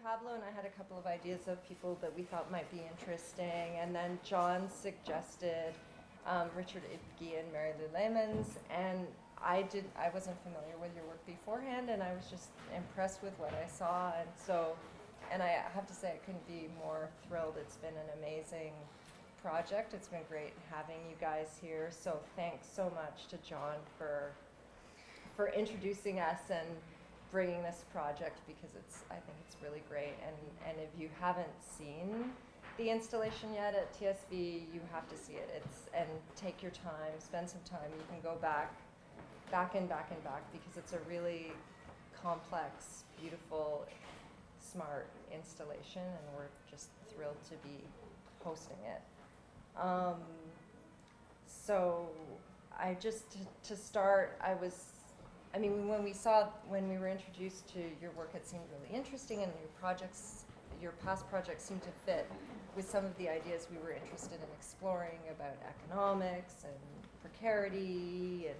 Pablo and I had a couple of ideas of people that we thought might be interesting, and then John suggested Richard Ibghy and Marilou Lemmens, and I wasn't familiar with your work beforehand, and I was just impressed with what I saw, and I have to say I couldn't be more thrilled. It's been an amazing project. It's been great having you guys here, so thanks so much to John for introducing us and bringing this project, because I think it's really great, and if you haven't seen the installation yet at TSB, you have to see it. And take your time, spend some time. You can go back, because it's a really complex, beautiful, smart installation, and we're just thrilled to be hosting it. So I just, to start, when we were introduced to your work, it seemed really interesting, and your past projects seemed to fit with some of the ideas we were interested in exploring about economics and precarity and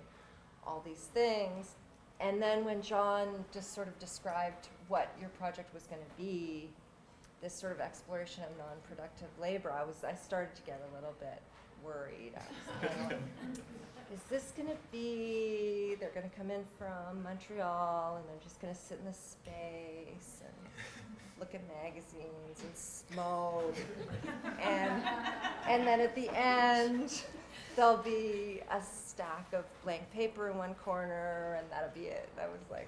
all these things. And then when John just sort of described what your project was going to be, this sort of exploration of non-productive labor, I started to get a little bit worried. I was kind of like, is this going to be, they're going to come in from Montreal and they're just going to sit in this space and look at magazines and smoke, and then at the end there'll be a stack of blank paper in one corner, and that'll be it. That was like,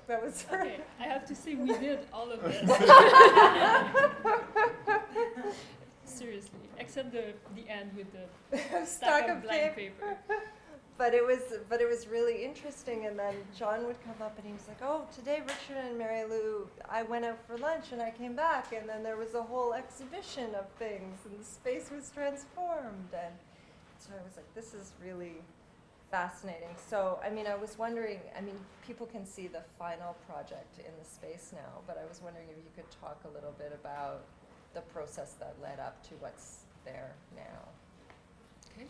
that was okay, I have to say we did all of this. Seriously, except the end with the stack of blank paper. But it was really interesting, and then John would come up and he was like, oh, today Richard and Marilou, I went out for lunch and I came back, and then there was a whole exhibition of things and the space was transformed. And so I was like, this is really fascinating. So, I was wondering, people can see the final project in the space now, but I was wondering if you could talk a little bit about the process that led up to what's there now. Okay.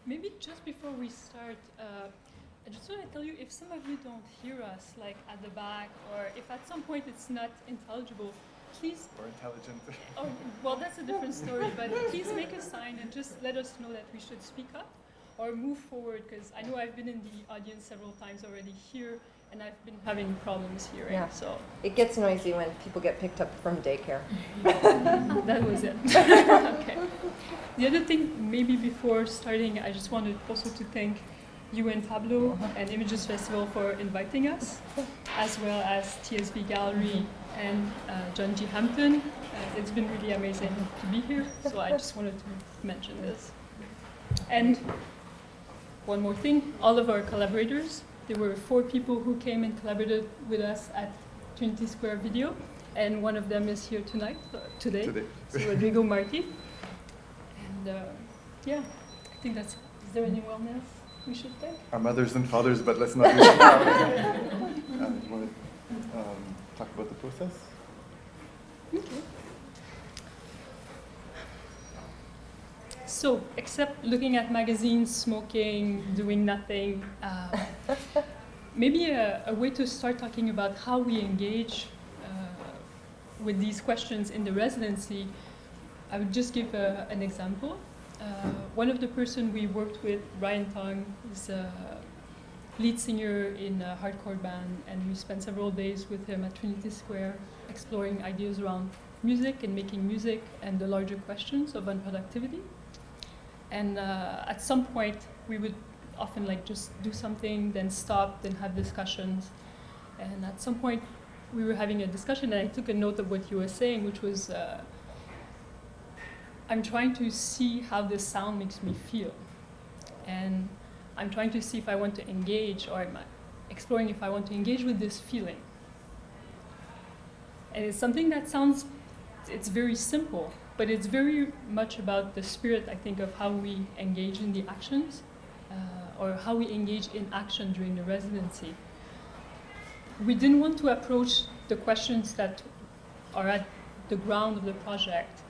Maybe just before we start, I just want to tell you, if some of you don't hear us, like at the back, or if at some point it's not intelligible, please... Or intelligent. Oh, well, that's a different story, but please make a sign and just let us know that we should speak up or move forward, because I know I've been in the audience several times already here, and I've been having problems hearing. Yeah. So it gets noisy when people get picked up from daycare. That was it. Okay. The other thing, maybe before starting, I just wanted also to thank you and Pablo and Images Festival for inviting us, as well as TSB Gallery and John G. Hampton. It's been really amazing to be here, so I just wanted to mention this. And one more thing, all of our collaborators, there were 4 people who came and collaborated with us at Trinity Square Video, and one of them is here today. So Rodrigo Marti. And yeah, I think that's, is there anyone else we should thank? Our mothers and fathers, but let's not do that. You want to talk about the process? Okay. So, except looking at magazines, smoking, doing nothing, maybe a way to start talking about how we engage with these questions in the residency, I would just give an example. One of the person we worked with, Ryan Tong, is a lead singer in a hardcore band, and we spent several days with him at Trinity Square exploring ideas around music and making music and the larger questions of unproductivity. And at some point, we would often just do something, then stop, then have discussions. And at some point, we were having a discussion, and I took a note of what you were saying, which was, I'm trying to see how this sound makes me feel. And I'm trying to see if I want to engage, or I'm exploring if I want to engage with this feeling. And it's something that sounds, it's very simple, but it's very much about the spirit, I think, of how we engage in the actions, or how we engage in action during the residency. We didn't want to approach the questions that are at the ground of the project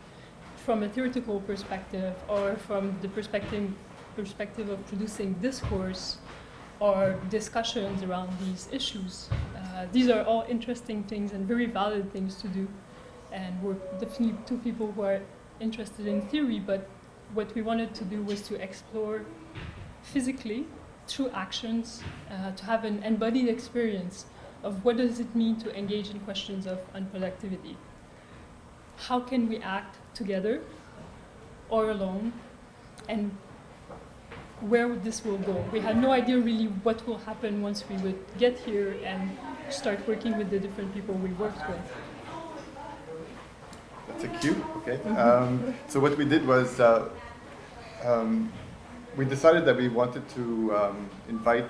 from a theoretical perspective, or from the perspective of producing discourse, or discussions around these issues. These are all interesting things and very valid things to do. And we're definitely two people who are interested in theory, but what we wanted to do was to explore physically, through actions, to have an embodied experience of what does it mean to engage in questions of unproductivity. How can we act together or alone, and where this will go. We had no idea really what will happen once we would get here and start working with the different people we worked with. That's a cue, okay. So what we did was we decided that we wanted to invite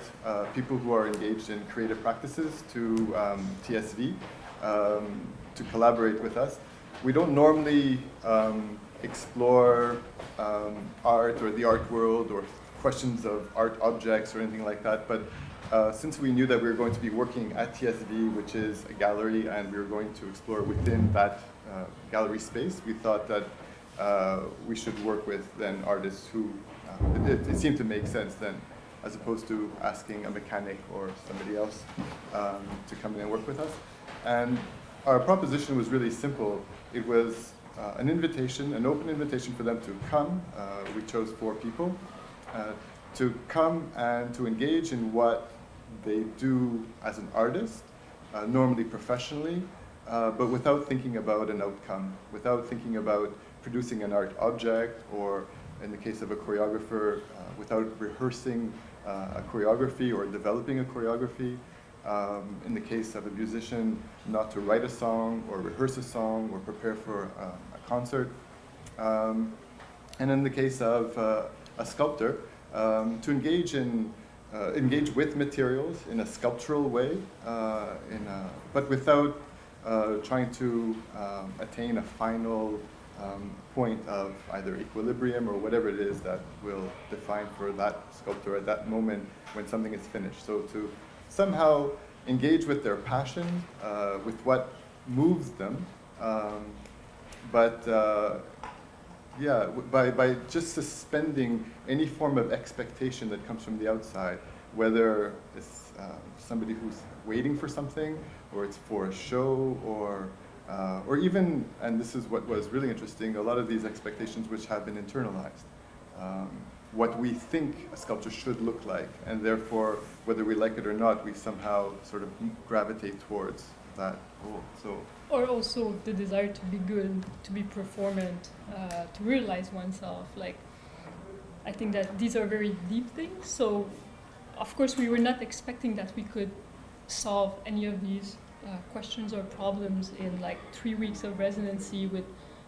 people who are engaged in creative practices to TSV to collaborate with us. We don't normally explore art or the art world or questions of art objects or anything like that, but since we knew that we were going to be working at TSV, which is a gallery, and we were going to explore within that gallery space, we thought that we should work with then artists who, it seemed to make sense then, as opposed to asking a mechanic or somebody else to come in and work with us. And our proposition was really simple. It was an invitation, an open invitation for them to come. We chose 4 people to come and to engage in what they do as an artist, normally professionally, but without thinking about an outcome, without thinking about producing an art object, or in the case of a choreographer, without rehearsing a choreography or developing a choreography. In the case of a musician, not to write a song or rehearse a song or prepare for a concert. And in the case of a sculptor, to engage with materials in a sculptural way, but without trying to attain a final point of either equilibrium or whatever it is that will define for that sculptor at that moment when something is finished. So to somehow engage with their passion, with what moves them, by just suspending any form of expectation that comes from the outside, whether it's somebody who's waiting for something, or it's for a show, or even, and this is what was really interesting, a lot of these expectations which have been internalized. What we think a sculpture should look like, and therefore, whether we like it or not, we somehow sort of gravitate towards that goal. So, or also the desire to be good, to be performant, to realize oneself. Like, I think that these are very deep things. So, of course, we were not expecting that we could solve any of these questions or problems in like 3 weeks of residency with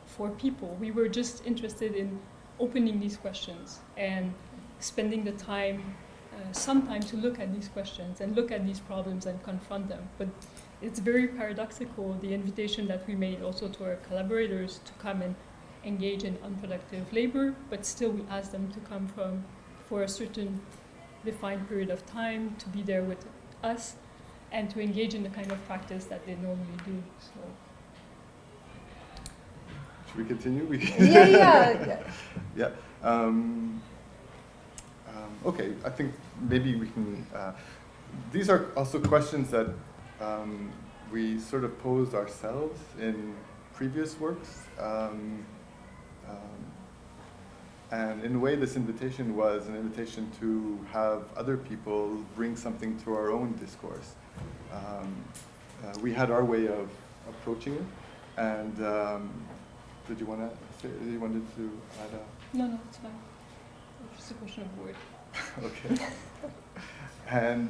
4 people. We were just interested in opening these questions and spending the time, some time to look at these questions and look at these problems and confront them. But it's very paradoxical, the invitation that we made also to our collaborators to come and engage in unproductive labor, but still we asked them to come for a certain defined period of time, to be there with us, and to engage in the kind of practice that they normally do. So. Should we continue? Yeah. Okay, I think maybe we can, these are also questions that we sort of posed ourselves in previous works. And in a way, this invitation was an invitation to have other people bring something to our own discourse. We had our way of approaching it, and did you want to say? You wanted to add a? No, it's fine. It's just a question of word. Okay. And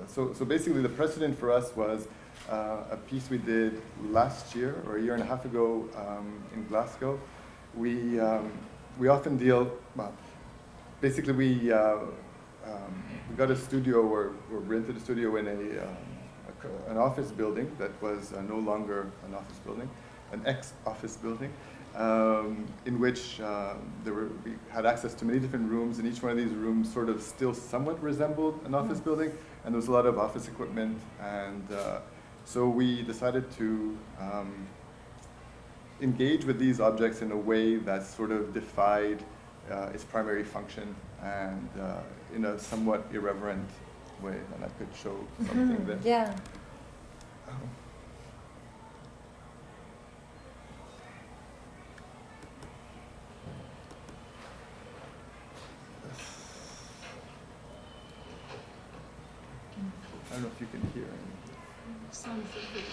so basically, the precedent for us was a piece we did last year or a year and a half ago in Glasgow. We often deal, well, basically we got a studio or rented a studio in an office building that was no longer an office building, an ex-office building, in which we had access to many different rooms, and each one of these rooms sort of still somewhat resembled an office building, and there was a lot of office equipment, and so we decided to engage with these objects in a way that sort of defied its primary function, and in a somewhat irreverent way. And I could show something that. Yeah. I don't know if you can hear anything. Sounds good.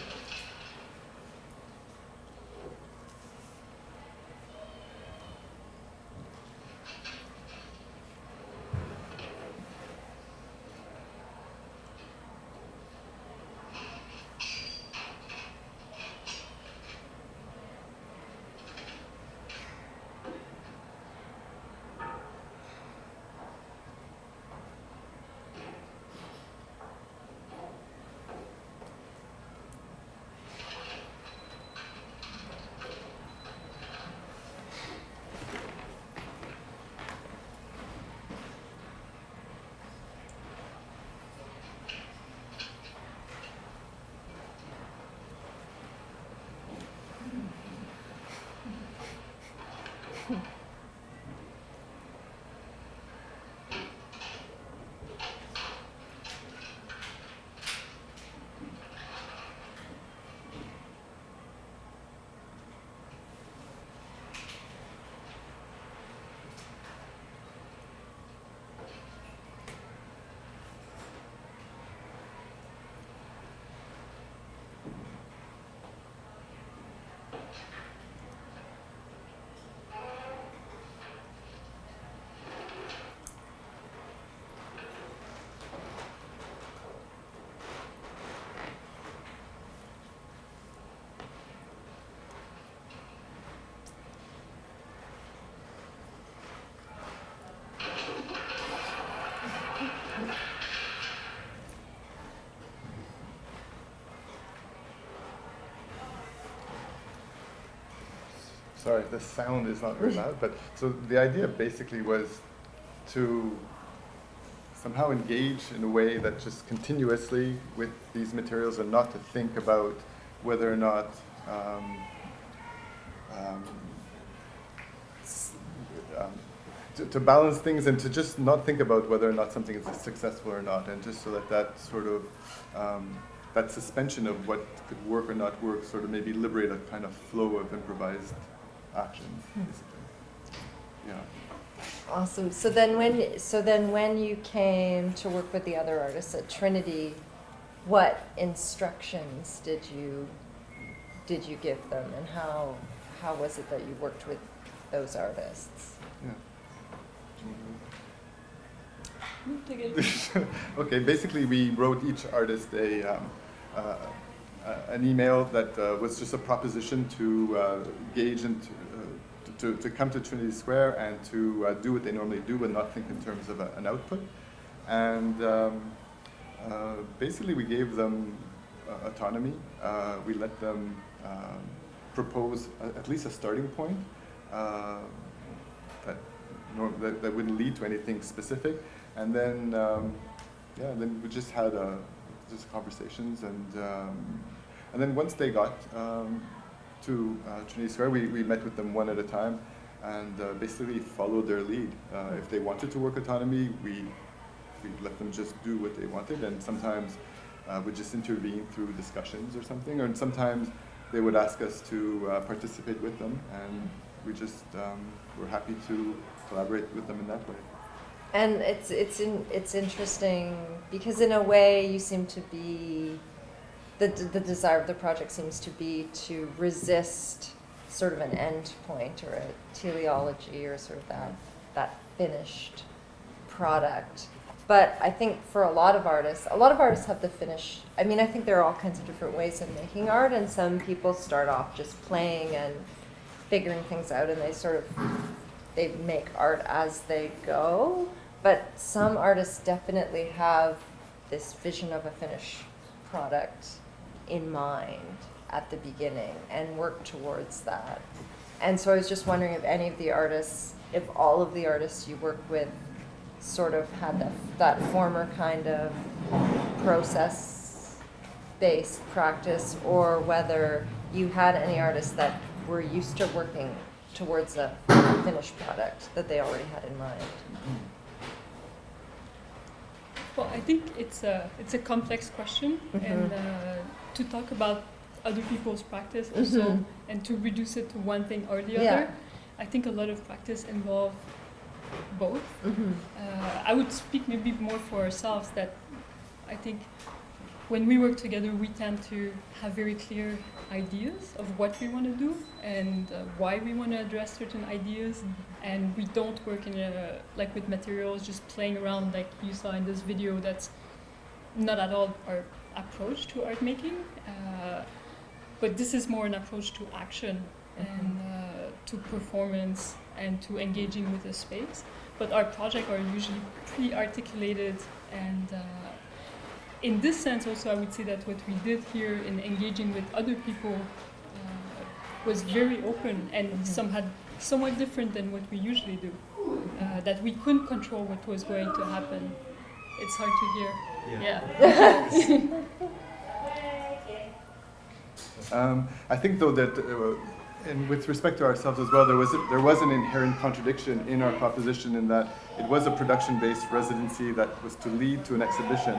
Sorry, the sound is not very loud, but so the idea basically was to somehow engage in a way that just continuously with these materials, and not to think about whether or not to balance things, and to just not think about whether or not something is successful or not, and just so that that sort of that suspension of what could work or not work sort of maybe liberate a kind of flow of improvised action, basically. Yeah. Awesome. So then when you came to work with the other artists at Trinity, what instructions did you give them, and how was it that you worked with those artists? Yeah. Take it. Okay, basically we wrote each artist an email that was just a proposition to gauge and to come to Trinity Square and to do what they normally do and not think in terms of an output. And basically we gave them autonomy. We let them propose at least a starting point that wouldn't lead to anything specific. And then, then we just had just conversations, and then once they got to Trinity Square, we met with them one at a time, and basically followed their lead. If they wanted to work autonomy, we let them just do what they wanted, and sometimes we'd just intervene through discussions or something, and sometimes they would ask us to participate with them, and we just were happy to collaborate with them in that way. And it's interesting because in a way you seem to be, the desire of the project seems to be to resist sort of an end point or a teleology or sort of that finished product. But I think for a lot of artists have the finish. I mean, I think there are all kinds of different ways of making art, and some people start off just playing and figuring things out, and they make art as they go. But some artists definitely have this vision of a finished product in mind at the beginning and work towards that. And so I was just wondering if all of the artists you work with sort of had that former kind of process-based practice, or whether you had any artists that were used to working towards a finished product that they already had in mind. Well, I think it's a complex question, and to talk about other people's practice also, and to reduce it to one thing or the other, I think a lot of practice involve both. I would speak maybe more for ourselves that I think when we work together, we tend to have very clear ideas of what we want to do and why we want to address certain ideas, and we don't work in a, like with materials, just playing around like you saw in this video. That's not at all our approach to art making, but this is more an approach to action and to performance and to engaging with the space. But our projects are usually pre-articulated, and in this sense also I would say that what we did here in engaging with other people was very open and somewhat different than what we usually do. That we couldn't control what was going to happen. It's hard to hear. Yeah. I think though that, and with respect to ourselves as well, there was an inherent contradiction in our proposition in that it was a production-based residency that was to lead to an exhibition,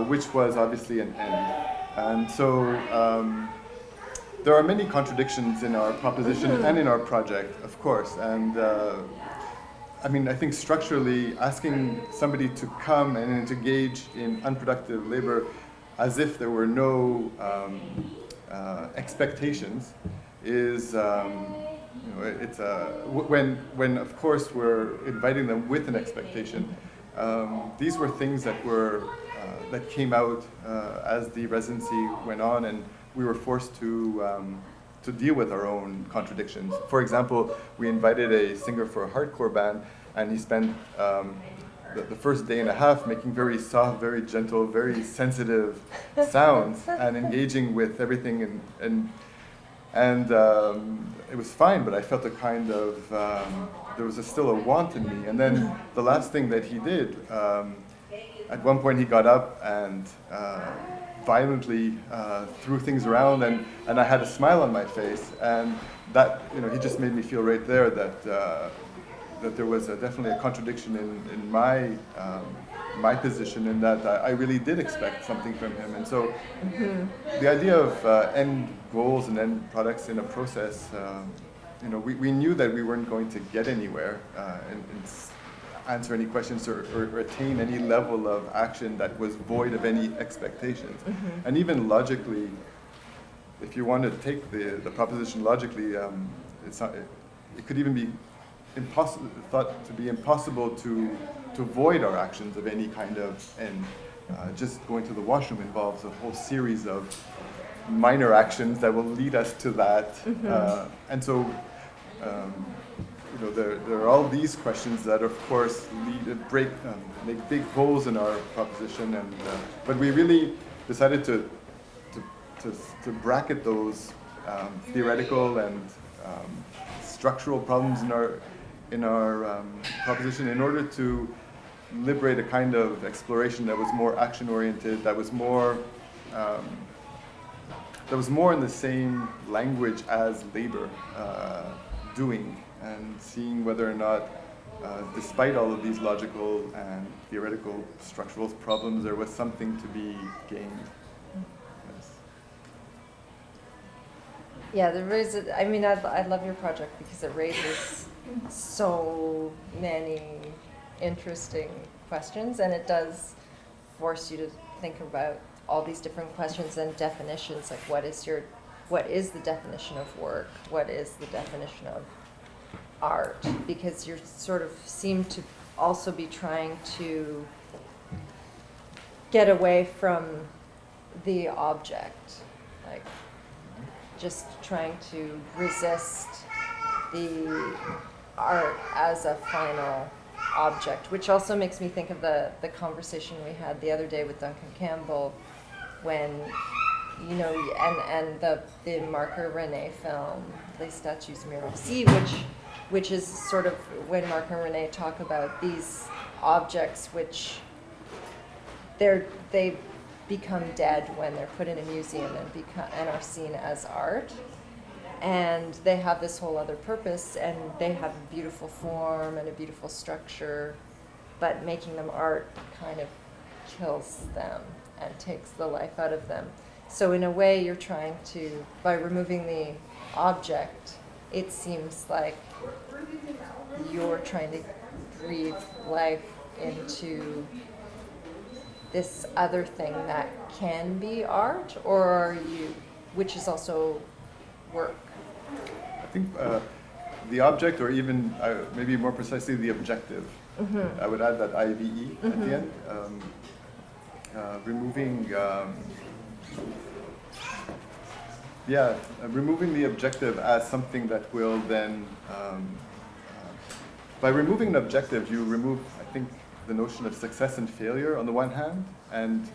which was obviously an end. And so there are many contradictions in our proposition and in our project, of course. And I mean, I think structurally asking somebody to come and to engage in unproductive labor as if there were no expectations is, it's when of course we're inviting them with an expectation. These were things that were that came out as the residency went on, and we were forced to deal with our own contradictions. For example, we invited a singer for a hardcore band, and he spent the first day and a half making very soft, very gentle, very sensitive sounds and engaging with everything, and it was fine, but I felt a kind of, there was still a want in me. And then the last thing that he did, at one point he got up and violently threw things around, and I had a smile on my face, and that, he just made me feel right there that there was definitely a contradiction in my position, in that I really did expect something from him. And so the idea of end goals and end products in a process, we knew that we weren't going to get anywhere and answer any questions or attain any level of action that was void of any expectations. And even logically, if you want to take the proposition logically, it could even be thought to be impossible to void our actions of any kind of end. Just going to the washroom involves a whole series of minor actions that will lead us to that. And so, there are all these questions that, of course, make big holes in our proposition. And but we really decided to bracket those theoretical and structural problems in our proposition in order to liberate a kind of exploration that was more action-oriented, that was more in the same language as labor doing, and seeing whether or not, despite all of these logical and theoretical structural problems, there was something to be gained. Yes. Yeah, I love your project because it raises so many interesting questions, and it does force you to think about all these different questions and definitions, like what is the definition of work? What is the definition of art? Because you sort of seem to also be trying to get away from the object, like just trying to resist the art as a final object, which also makes me think of the conversation we had the other day with Duncan Campbell when, and the Marker René film, Les Statues Merci, which is sort of when Mark and René talk about these objects which they become dead when they're put in a museum and are seen as art. and they have this whole other purpose, and they have a beautiful form and a beautiful structure, but making them art kind of kills them and takes the life out of them. So in a way, you're trying to, by removing the object, it seems like you're trying to breathe life into this other thing that can be art, or are you, which is also work? I think the object, or even maybe more precisely the objective. I would add that IVE at the end. Removing removing the objective as something that will then, by removing an objective, you remove, I think, the notion of success and failure on the one hand, and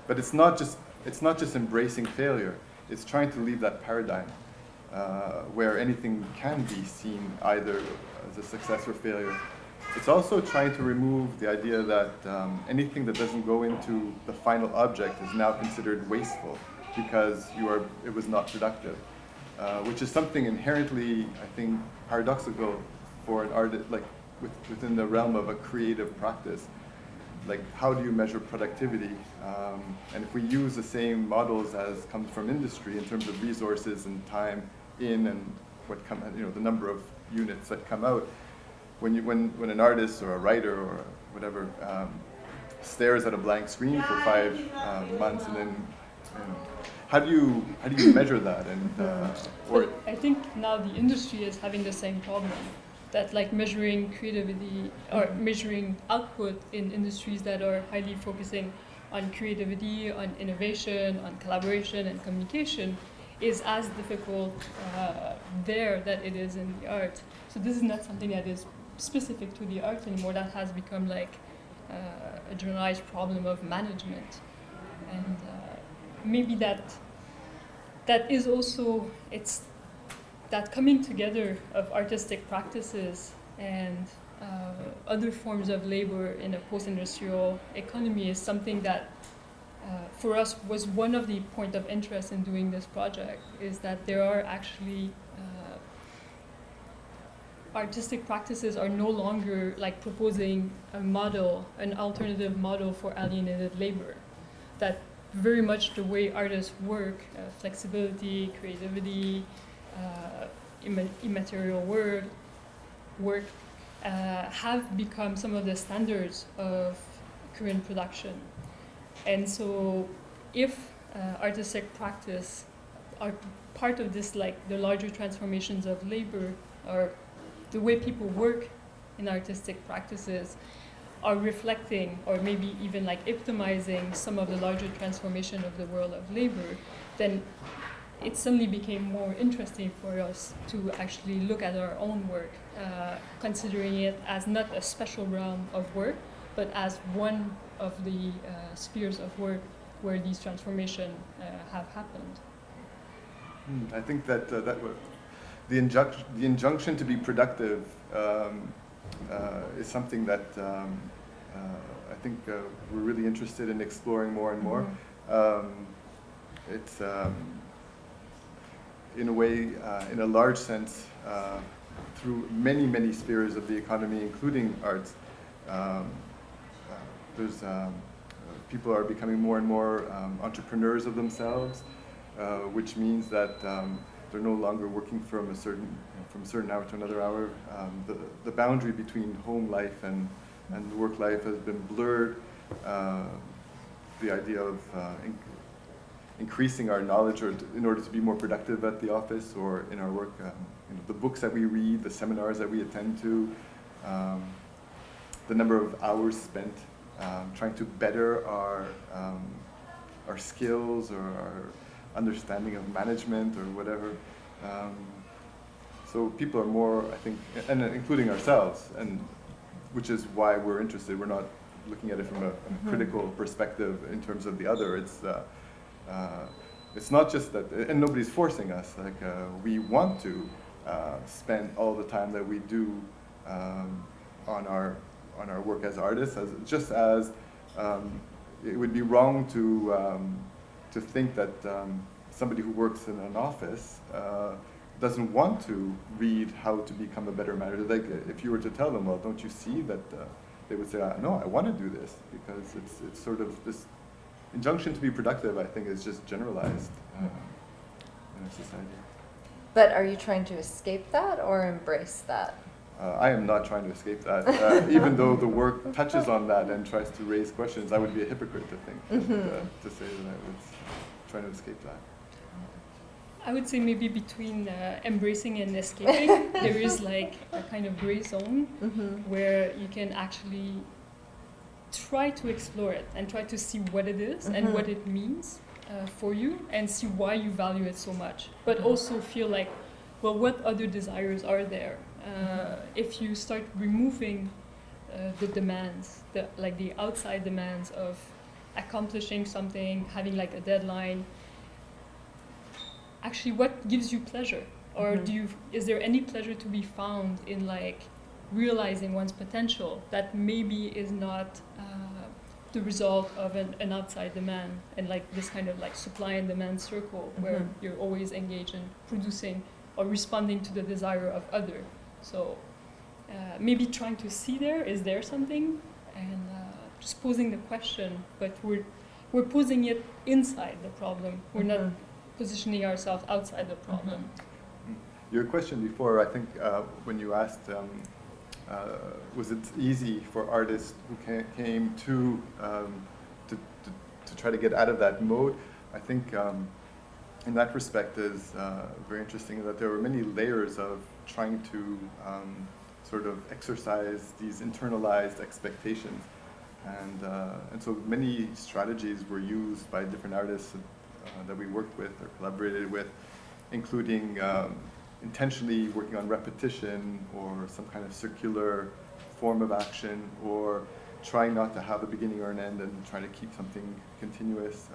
but it's not just embracing failure. It's trying to leave that paradigm where anything can be seen either as a success or failure. It's also trying to remove the idea that anything that doesn't go into the final object is now considered wasteful because it was not productive, which is something inherently, I think, paradoxical for an artist, like within the realm of a creative practice. Like, how do you measure productivity? And if we use the same models as comes from industry in terms of resources and time in and the number of units that come out, when an artist or a writer or whatever stares at a blank screen for 5 months, and then how do you measure that? And I think now the industry is having the same problem. That like measuring creativity or measuring output in industries that are highly focusing on creativity, on innovation, on collaboration and communication is as difficult there that it is in the art. So this is not something that is specific to the art anymore. That has become like a generalized problem of management, and maybe that is also that coming together of artistic practices and other forms of labor in a post-industrial economy is something that for us was one of the point of interest in doing this project, is that there are actually artistic practices are no longer like proposing a model, an alternative model for alienated labor. That very much the way artists work, flexibility, creativity, immaterial work have become some of the standards of current production. And so if artistic practice are part of this, like the larger transformations of labor, or the way people work in artistic practices are reflecting or maybe even like epitomizing some of the larger transformation of the world of labor, then it suddenly became more interesting for us to actually look at our own work, considering it as not a special realm of work, but as one of the spheres of work where these transformations have happened. I think that the injunction to be productive is something that I think we're really interested in exploring more and more. It's in a way, in a large sense, through many spheres of the economy, including arts. People are becoming more and more entrepreneurs of themselves, which means that they're no longer working from a certain hour to another hour. The boundary between home life and work life has been blurred. The idea of increasing our knowledge in order to be more productive at the office or in our work, the books that we read, the seminars that we attend to, the number of hours spent trying to better our skills or our understanding of management or whatever. So people are more, I think, and including ourselves, and which is why we're interested. We're not looking at it from a critical perspective in terms of the other. It's not just that, and nobody's forcing us. Like we want to spend all the time that we do on our work as artists, just as it would be wrong to think that somebody who works in an office doesn't want to read how to become a better manager. Like if you were to tell them, well, don't you see that they would say, no, I want to do this, because it's sort of this injunction to be productive, I think, is just generalized in our society. But are you trying to escape that or embrace that? I am not trying to escape that. Even though the work touches on that and tries to raise questions, I would be a hypocrite to think to say that I was trying to escape that. I would say maybe between embracing and escaping, there is like a kind of gray zone where you can actually try to explore it and try to see what it is and what it means for you, and see why you value it so much. But also feel like, well, what other desires are there? If you start removing the demands, the outside demands of accomplishing something, having like a deadline, actually what gives you pleasure? Or is there any pleasure to be found in like realizing one's potential that maybe is not the result of an outside demand, and like this kind of like supply and demand circle where you're always engaged in producing or responding to the desire of other. So maybe trying to see is there something, and just posing the question, but we're posing it inside the problem. We're not positioning ourselves outside the problem. Your question before, I think, when you asked, was it easy for artists who came to try to get out of that mode? I think in that respect is very interesting, that there were many layers of trying to sort of exercise these internalized expectations, and so many strategies were used by different artists that we worked with or collaborated with, including intentionally working on repetition or some kind of circular form of action, or trying not to have a beginning or an end and trying to keep something continuous.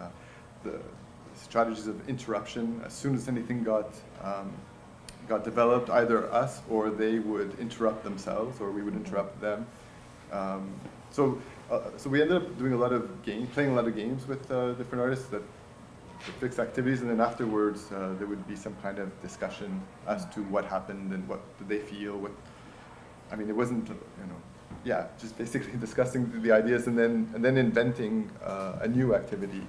The strategies of interruption, as soon as anything got developed, either us or they would interrupt themselves, or we would interrupt them. So we ended up doing playing a lot of games with different artists that fixed activities, and then afterwards there would be some kind of discussion as to what happened and what did they feel. It wasn't, just basically discussing the ideas and then inventing a new activity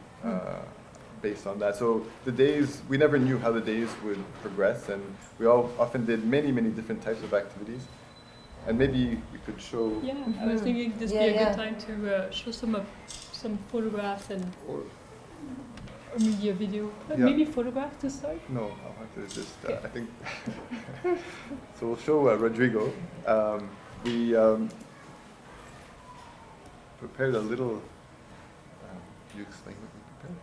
based on that. So the days, we never knew how the days would progress, and we often did many different types of activities. And maybe we could show. Yeah, I was thinking this would be a good time to show some photographs and. Or maybe a video. Maybe photograph to start? No, I'll have to just, I think. So we'll show Rodrigo. We prepared a little, you explain what we prepared?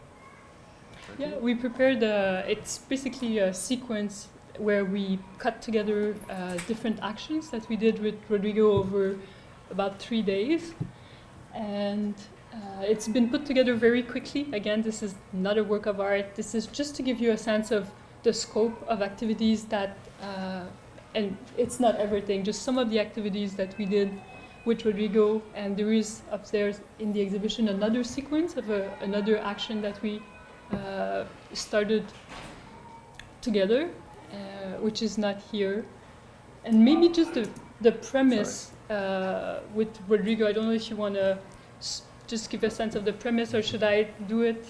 Yeah, we prepared, it's basically a sequence where we cut together different actions that we did with Rodrigo over about 3 days. And it's been put together very quickly. Again, this is not a work of art. This is just to give you a sense of the scope of activities that, and it's not everything, just some of the activities that we did with Rodrigo. And there is upstairs in the exhibition another sequence of another action that we started together, which is not here. And maybe just the premise with Rodrigo, I don't know if you want to just give a sense of the premise, or should I do it?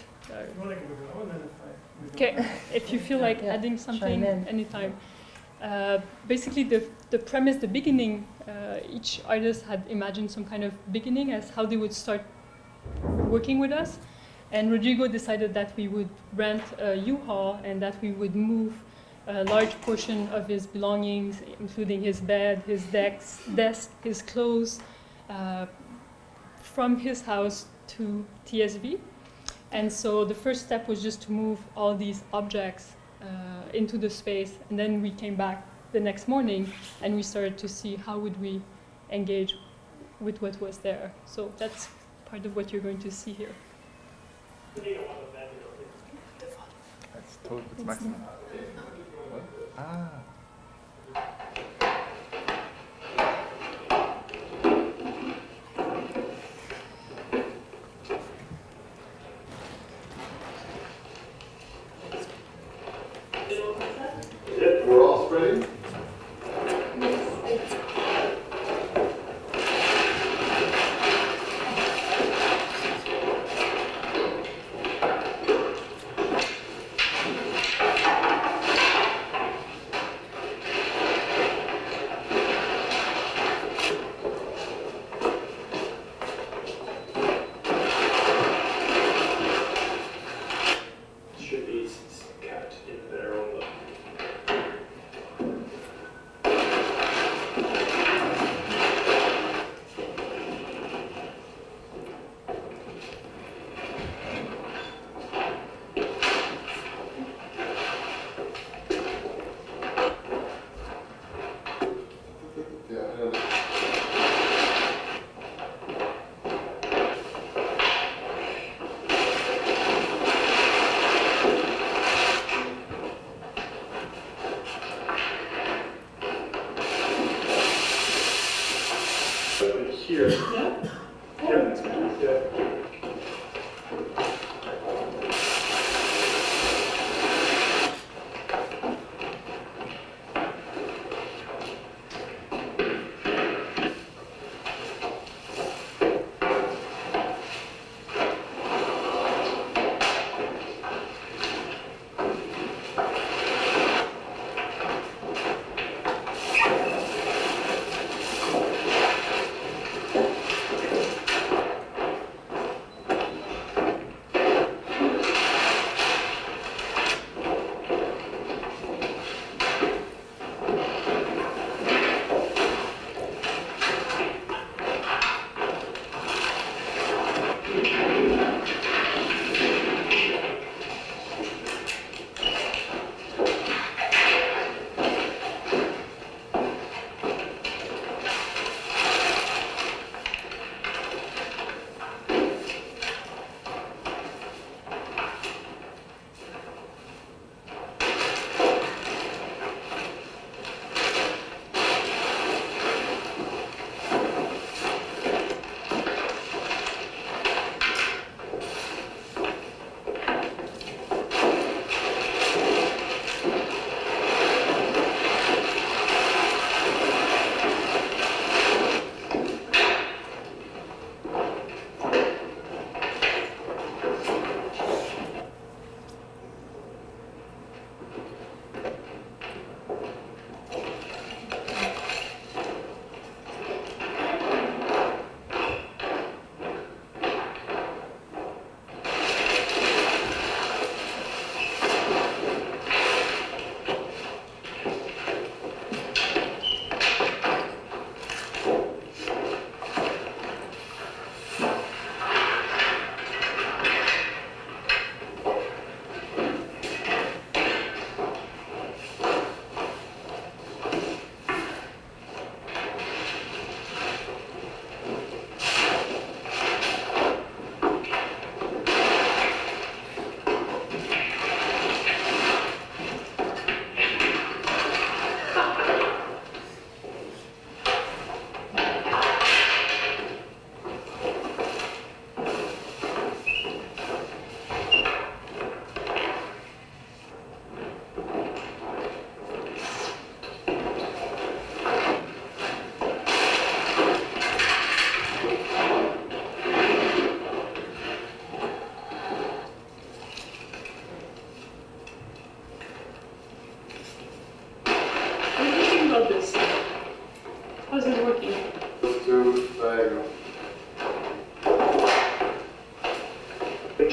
Okay, if you feel like adding something anytime. Basically, the premise, the beginning, each artist had imagined some kind of beginning as how they would start working with us. And Rodrigo decided that we would rent a U-Haul and that we would move a large portion of his belongings, including his bed, his desk, his clothes, from his house to TSV. And so the first step was just to move all these objects into the space, and then we came back the next morning and we started to see how would we engage with what was there. So that's part of what you're going to see here. It's maximum. Ah.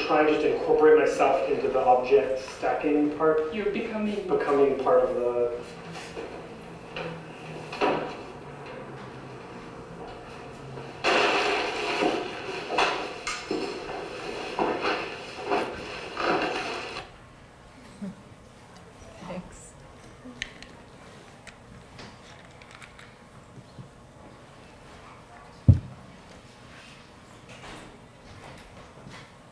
trying just to incorporate myself into the object stacking part, You're becoming. becoming part of the. Thanks.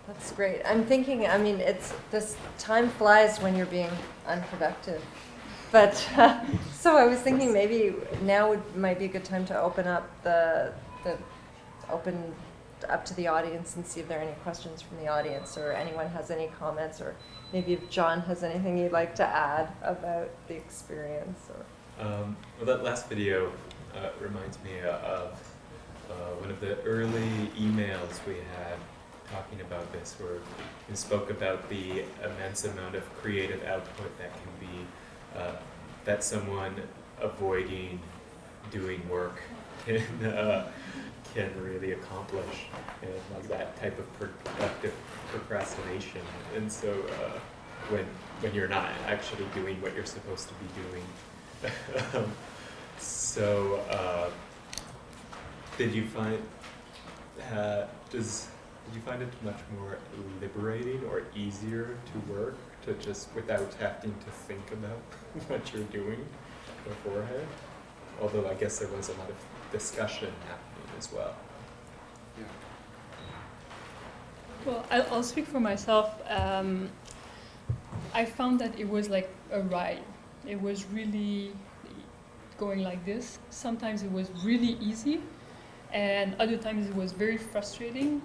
That's great. I'm thinking, I mean, this time flies when you're being unproductive. But, so I was thinking maybe now might be a good time to open up open up to the audience and see if there are any questions from the audience, or anyone has any comments, or maybe if John has anything you'd like to add about the experience. Or Well, that last video reminds me of one of the early emails we had talking about this, where we spoke about the immense amount of creative output that can be, that someone avoiding doing work can really accomplish, and like that type of productive procrastination. And so when you're not actually doing what you're supposed to be doing. Did you find did you find it much more liberating or easier to work, to just without having to think about what you're doing beforehand? Although I guess there was a lot of discussion happening as well. Yeah. Well, I'll speak for myself. I found that it was like a ride. It was really going like this. Sometimes it was really easy, and other times it was very frustrating.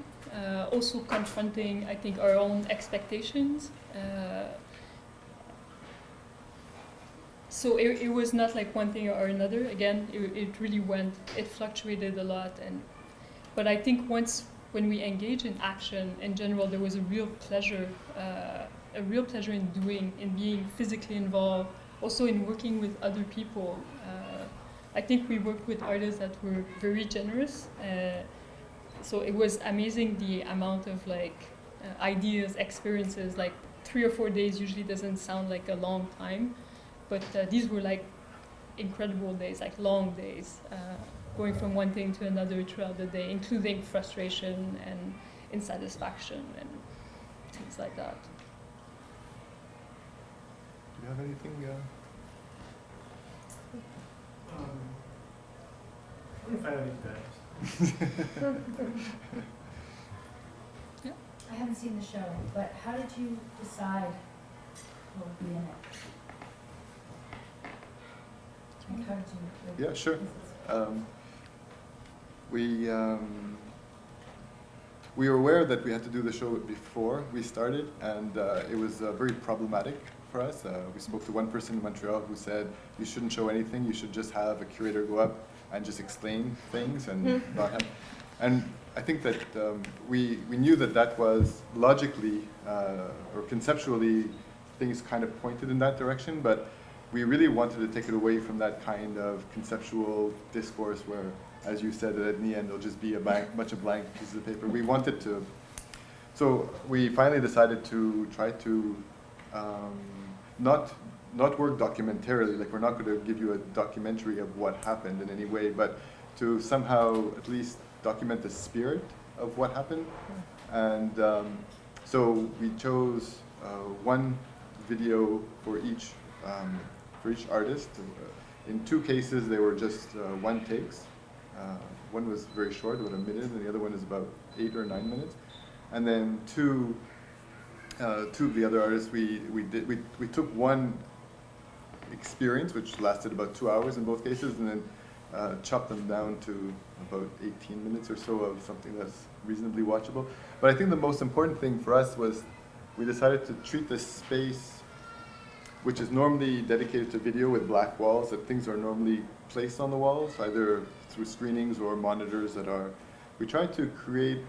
Also confronting, I think, our own expectations. So it was not like one thing or another. Again, it really it fluctuated a lot. But I think when we engage in action, in general, there was a real pleasure in doing, in being physically involved, also in working with other people. I think we worked with artists that were very generous. So it was amazing the amount of ideas, experiences. Like 3 or 4 days usually doesn't sound like a long time, but these were like incredible days, like long days, going from one thing to another throughout the day, including frustration and insatisfaction and things like that. Do you have anything? Let me find out these guys. I haven't seen the show, but how did you decide who would be in it? Like, how did you? Yeah, sure. We were aware that we had to do the show before we started, and it was very problematic for us. We spoke to one person in Montreal who said, you shouldn't show anything, you should just have a curator go up and just explain things and not have. And I think that we knew that was logically or conceptually things kind of pointed in that direction, but we really wanted to take it away from that kind of conceptual discourse where, as you said, that in the end it'll just be a bunch of blank pieces of paper. We wanted to, so we finally decided to try to not work documentarily, like we're not going to give you a documentary of what happened in any way, but to somehow at least document the spirit of what happened. And so we chose one video for each artist. In 2 cases, they were just one takes. One was very short, about a minute, and the other one is about 8 or 9 minutes. And then two of the other artists, we took one experience, which lasted about 2 hours in both cases, and then chopped them down to about 18 minutes or so of something that's reasonably watchable. But I think the most important thing for us was we decided to treat this space, which is normally dedicated to video with black walls, that things are normally placed on the walls, either through screenings or monitors that are. We tried to create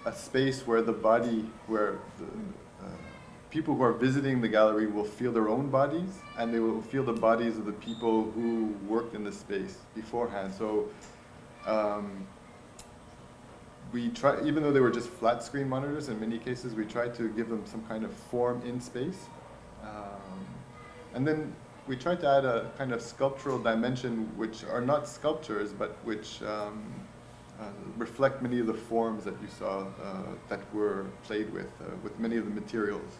a space where the body, where the people who are visiting the gallery will feel their own bodies, and they will feel the bodies of the people who worked in the space beforehand. So we try, even though they were just flat screen monitors in many cases, we tried to give them some kind of form in space. And then we tried to add a kind of sculptural dimension, which are not sculptures, but which reflect many of the forms that you saw that were played with many of the materials.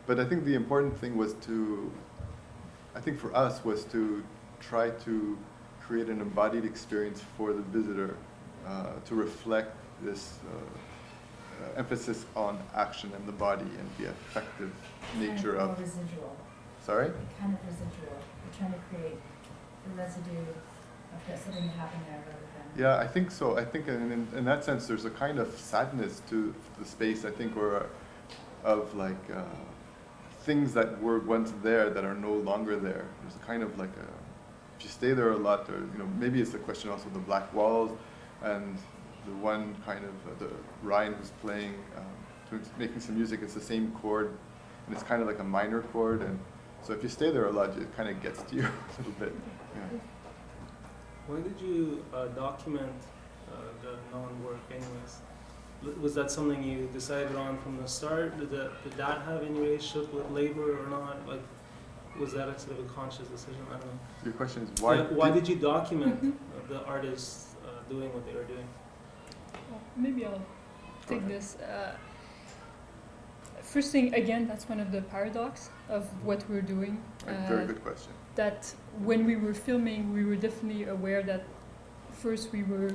But I think the important thing was I think for us was to try to create an embodied experience for the visitor to reflect this emphasis on action and the body and the effective nature kind of. more residual. Sorry? Kind of residual. You're trying to create the residue of something that happened there rather than. Yeah, I think so. I think in that sense, there's a kind of sadness to the space, I think, or of like things that were once there that are no longer there. There's a kind of like if you stay there a lot, or maybe it's the question also of the black walls and the one kind of the Ryan who's playing, making some music. It's the same chord, and it's kind of like a minor chord, and so if you stay there a lot, it kind of gets to you a little bit. Yeah. Why did you document the non-work anyways? Was that something you decided on from the start? Did that have any relationship with labor or not? Like, was that a sort of a conscious decision? I don't know. Your question is why? Yeah, why did you document the artists doing what they were doing? Well, maybe I'll take this. First thing, again, that's one of the paradox of what we're doing. Very good question. That when we were filming, we were definitely aware that first we were,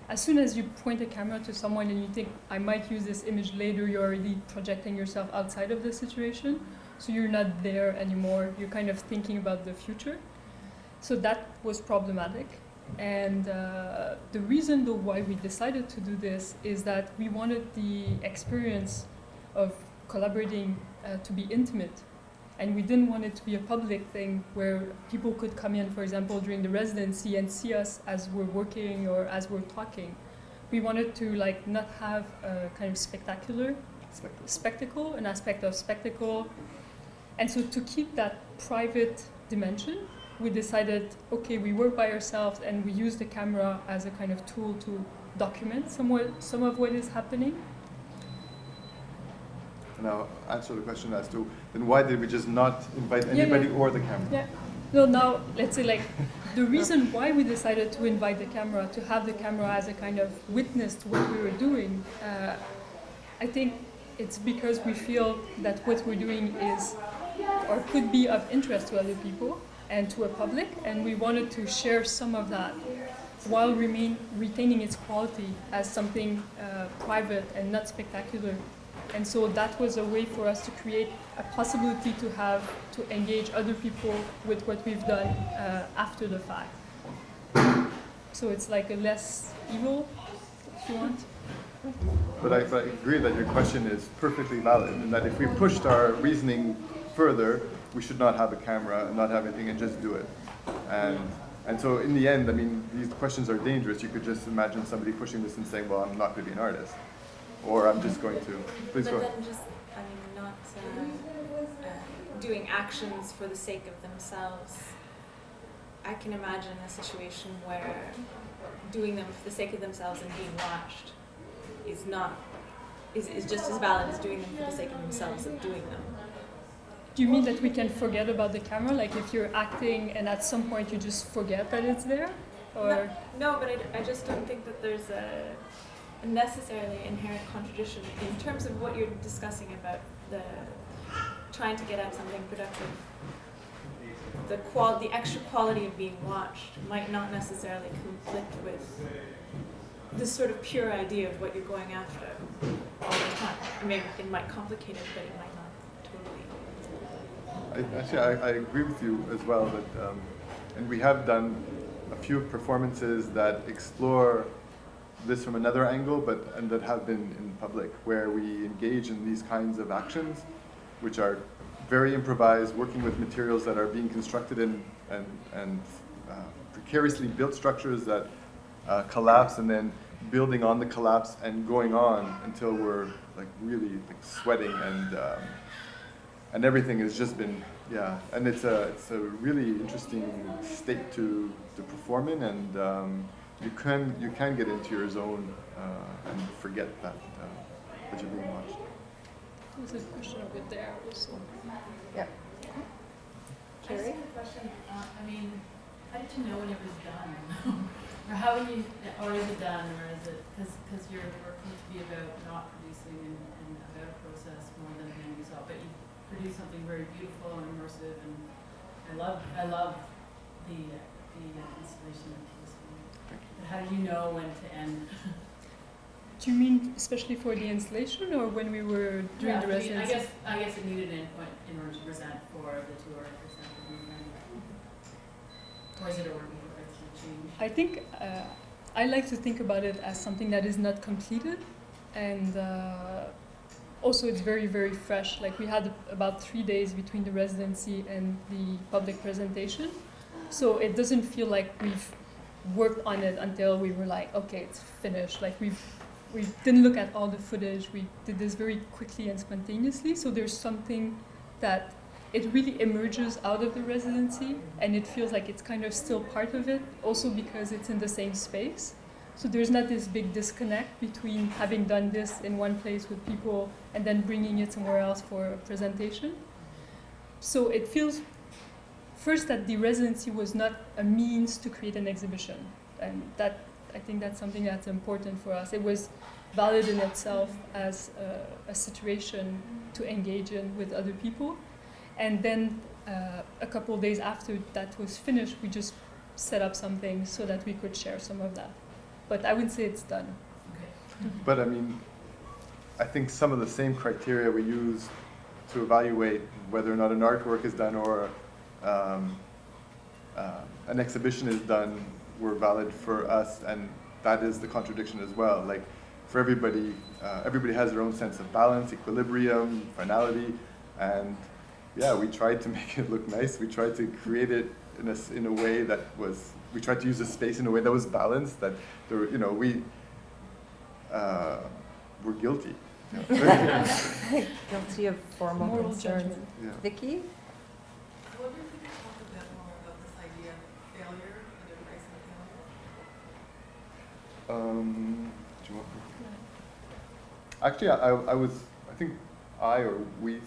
as soon as you point a camera to someone and you think, I might use this image later, you're already projecting yourself outside of the situation. So you're not there anymore. You're kind of thinking about the future. So that was problematic. And the reason though why we decided to do this is that we wanted the experience of collaborating to be intimate. And we didn't want it to be a public thing where people could come in, for example, during the residency and see us as we're working or as we're talking. We wanted to like not have a kind of spectacular spectacle, an aspect of spectacle. And so to keep that private dimension, we decided, okay, we work by ourselves and we use the camera as a kind of tool to document some of what is happening. And I'll answer the question as to, then why did we just not invite anybody or the camera? Yeah. No, now, let's say like, the reason why we decided to invite the camera, to have the camera as a kind of witness to what we were doing, I think it's because we feel that what we're doing is, or could be of interest to other people and to a public, and we wanted to share some of that while retaining its quality as something private and not spectacular. And so that was a way for us to create a possibility to engage other people with what we've done after the fact. So it's like a less evil, if you want. But I agree that your question is perfectly valid, and that if we pushed our reasoning further, we should not have a camera and not have anything and just do it. And so in the end, I mean, these questions are dangerous. You could just imagine somebody pushing this and saying, well, I'm not going to be an artist. Or I'm just going to, please go ahead. But then just, I mean, not doing actions for the sake of themselves. I can imagine a situation where doing them for the sake of themselves and being watched is just as valid as doing them for the sake of themselves and doing them. Do you mean that we can forget about the camera? Like if you're acting and at some point you just forget that it's there? Or No, but I just don't think that there's a necessarily inherent contradiction in terms of what you're discussing about the trying to get at something productive. The extra quality of being watched might not necessarily conflict with this sort of pure idea of what you're going after all the time. I mean, it might complicate it, but it might not totally. Actually, I agree with you as well that, and we have done a few performances that explore this from another angle, and that have been in public, where we engage in these kinds of actions, which are very improvised, working with materials that are being constructed in and precariously built structures that collapse, and then building on the collapse and going on until we're like really like sweating, and everything has just been, yeah, and it's a really interesting state to perform in, and you can get into your zone and forget that that you're being watched. There's a question over there also. Yep. I just Carrie? have a question. I mean, how did you know when it was done? Or how would you, or is it done, or is it, because your work needs to be about not producing and about a process more than an end result, but you produce something very beautiful and immersive, and I love the installation of TSV. But how did you know when to end? Do you mean especially for the installation or when we were doing the residency? I guess it needed an endpoint in order to present for the tour, for example. Or is it a work in progress to change? I think I like to think about it as something that is not completed, and also it's very, very fresh. Like we had about 3 days between the residency and the public presentation, so it doesn't feel like we've worked on it until we were like, okay, it's finished. Like we didn't look at all the footage. We did this very quickly and spontaneously. So there's something that it really emerges out of the residency, and it feels like it's kind of still part of it, also because it's in the same space. So there's not this big disconnect between having done this in one place with people and then bringing it somewhere else for a presentation. So it feels first that the residency was not a means to create an exhibition, and that I think that's something that's important for us. It was valid in itself as a situation to engage in with other people. And then a couple of days after that was finished, we just set up something so that we could share some of that. But I wouldn't say it's done. Okay. But I mean, I think some of the same criteria we use to evaluate whether or not an artwork is done or an exhibition is done were valid for us, and that is the contradiction as well. Like for everybody, everybody has their own sense of balance, equilibrium, finality, and yeah, we tried to make it look nice. We tried to create it in a way that was. We tried to use the space in a way that was balanced. That there, you know, we're guilty. You know. Guilty of formal Moral concerns. judgment. Yeah. Vicky? I wonder if you could talk a bit more about this idea of failure and embracing failure. Do you want to? Actually, I think we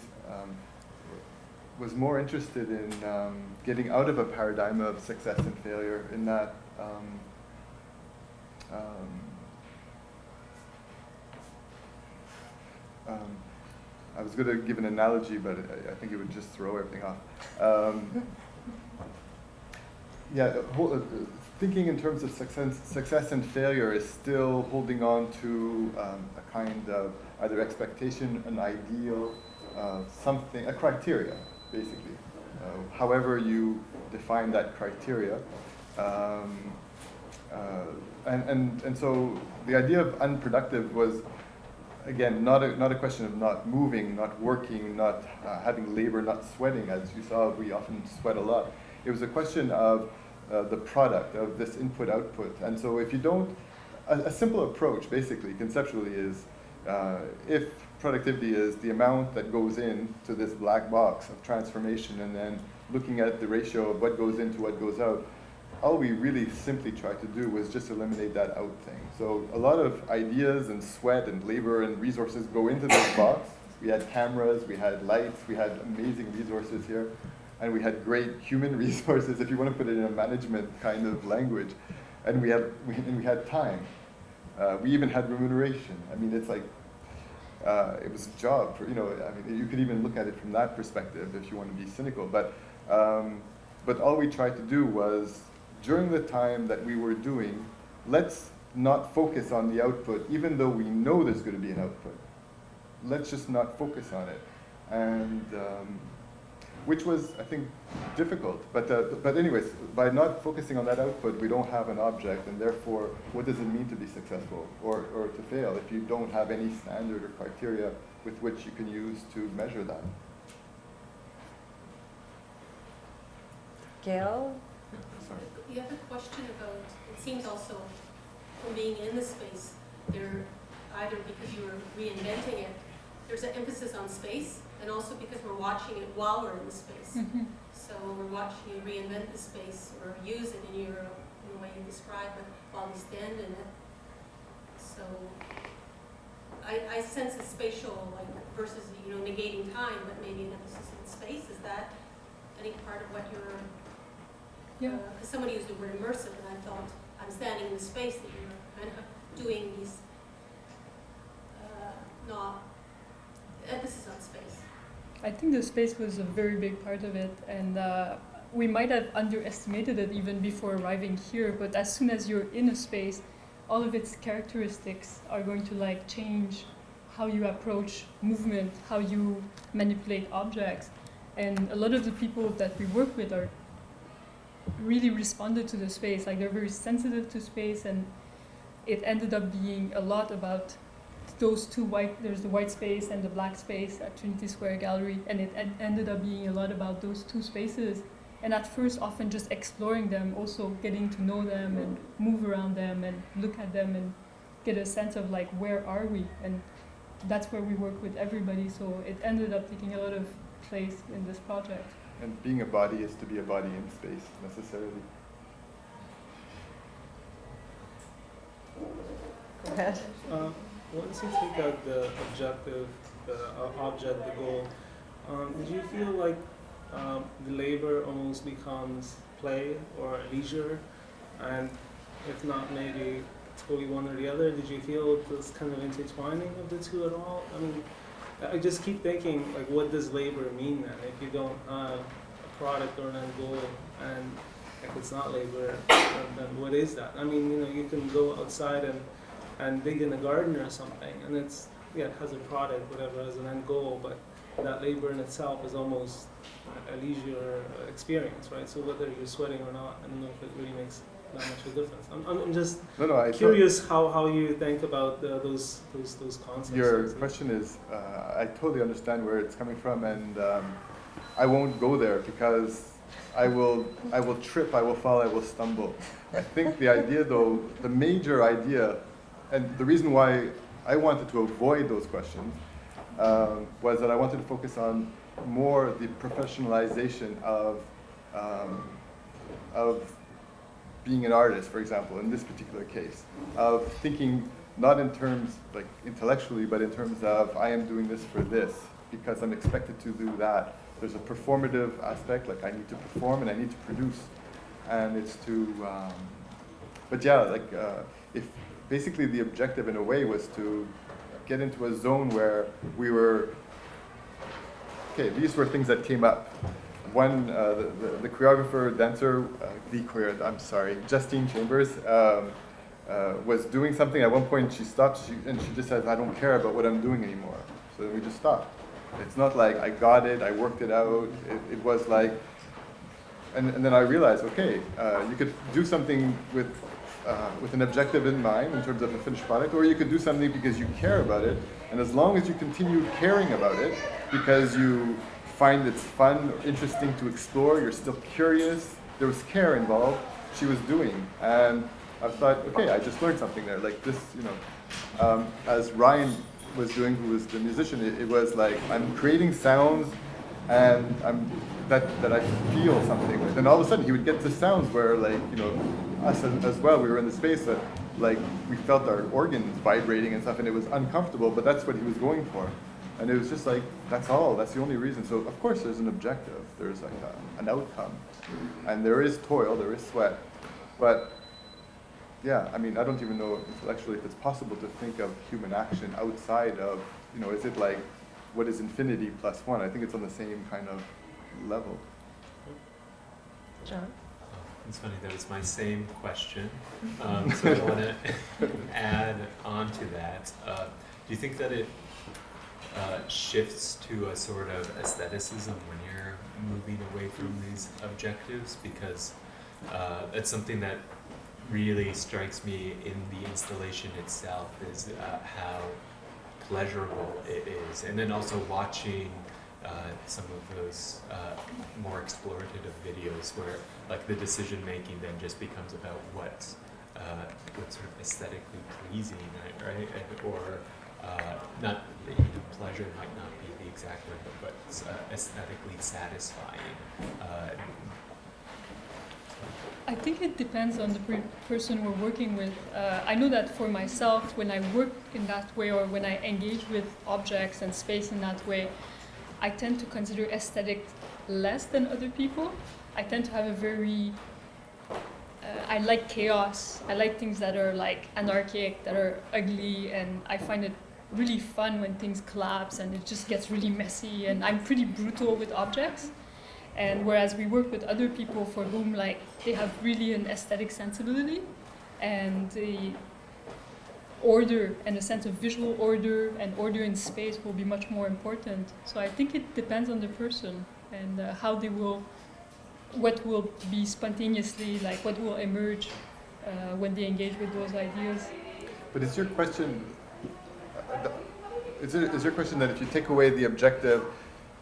was more interested in getting out of a paradigm of success and failure in that I was going to give an analogy, but I think it would just throw everything off. Thinking in terms of success and failure is still holding on to a kind of either expectation, an ideal, something, a criteria, basically. However you define that criteria. And so the idea of unproductive was, again, not a question of not moving, not working, not having labor, not sweating. As you saw, we often sweat a lot. It was a question of the product, of this input-output. And so if you don't, a simple approach, basically, conceptually, is if productivity is the amount that goes into this black box of transformation and then looking at the ratio of what goes into what goes out, all we really simply tried to do was just eliminate that out thing. So a lot of ideas and sweat and labor and resources go into this box. We had cameras, we had lights, we had amazing resources here, and we had great human resources, if you want to put it in a management kind of language. And we had time. We even had remuneration. I mean, it's like, it was a job, for, you know, I mean, you could even look at it from that perspective if you want to be cynical. But all we tried to do was, during the time that we were doing, let's not focus on the output, even though we know there's going to be an output. Let's just not focus on it. And which was, I think, difficult. But anyways, by not focusing on that output, we don't have an object, and therefore, what does it mean to be successful or to fail if you don't have any standard or criteria with which you can use to measure that? Gail? Sorry. You have a question about, it seems also, from being in the space, there, either because you were reinventing it, there's an emphasis on space, and also because we're watching it while we're in the space. Mm-hmm. So we're watching you reinvent the space or use it in your way you describe it while we stand in it. So I sense a spatial, like, versus, you know, negating time, but maybe an emphasis on space. Is that any part of what you're, Yeah. because somebody used the word immersive, and I thought, I'm standing in the space that you're kind of doing these, not emphasis on space. I think the space was a very big part of it, and we might have underestimated it even before arriving here, but as soon as you're in a space, all of its characteristics are going to like change how you approach movement, how you manipulate objects. And a lot of the people that we work with are really responded to the space, like they're very sensitive to space, and it ended up being a lot about those two there's the white space and the black space at Trinity Square Gallery, and it ended up being a lot about those two spaces. And at first, often just exploring them, also getting to know them and move around them and look at them and get a sense of like, where are we? And that's where we work with everybody. So it ended up taking a lot of place in this project. And being a body is to be a body in space, necessarily. Go ahead. Once you take out the objective, the object, the goal, did you feel like the labor almost becomes play or leisure? And if not, maybe totally one or the other? Did you feel this kind of intertwining of the two at all? I mean, I just keep thinking, like, what does labor mean then? If you don't have a product or an end goal, and if it's not labor, then what is that? I mean, you know, you can go outside and dig in a garden or something, and it's, yeah, it has a product, whatever, as an end goal, but that labor in itself is almost a leisure experience, right? So whether you're sweating or not, I don't know if it really makes that much of a difference. I'm just curious how you think about those concepts. Your question is, I totally understand where it's coming from, and I won't go there because I will trip, I will fall, I will stumble. I think the idea, though, the major idea, and the reason why I wanted to avoid those questions was that I wanted to focus on more the professionalization of being an artist, for example, in this particular case, of thinking not in terms like intellectually, but in terms of I am doing this for this because I'm expected to do that. There's a performative aspect, like I need to perform and I need to produce, and it's to. But yeah, like if basically the objective in a way was to get into a zone where we were. Okay, these were things that came up. One, the choreographer, dancer, Justine Chambers, was doing something. At one point she stopped and she just says, I don't care about what I'm doing anymore. So we just stopped. It's not like I got it, I worked it out. It was like, and then I realized, okay, you could do something with an objective in mind in terms of a finished product, or you could do something because you care about it. And as long as you continue caring about it, because you find it's fun or interesting to explore, you're still curious, there was care involved, she was doing. And I thought, okay, I just learned something there. Like this, you know, as Ryan was doing, who was the musician, it was like, I'm creating sounds and that I feel something with. And all of a sudden he would get to sounds where, like, you know, us as well, we were in the space that like we felt our organs vibrating and stuff, and it was uncomfortable, but that's what he was going for. And it was just like, that's all, that's the only reason. So of course there's an objective, there's like an outcome, and there is toil, there is sweat. But yeah, I mean, I don't even know intellectually if it's possible to think of human action outside of, you know, is it like, what is infinity plus one? I think it's on the same kind of level. John? It's funny, that was my same question. So I want to add on to that. Do you think that it shifts to a sort of aestheticism when you're moving away from these objectives? Because that's something that really strikes me in the installation itself, is how pleasurable it is. And then also watching some of those more explorative videos where like the decision making then just becomes about what's sort of aesthetically pleasing, right? Or not, you know, pleasure might not be the exact word, but what's aesthetically satisfying. I think it depends on the person we're working with. I know that for myself, when I work in that way or when I engage with objects and space in that way, I tend to consider aesthetic less than other people. I tend to have a very I like chaos. I like things that are like anarchic, that are ugly, and I find it really fun when things collapse and it just gets really messy, and I'm pretty brutal with objects. And whereas we work with other people for whom like they have really an aesthetic sensibility and the order and a sense of visual order and order in space will be much more important. So I think it depends on the person and how they will, what will be spontaneously, like what will emerge when they engage with those ideas. But is your question, is your question that if you take away the objective,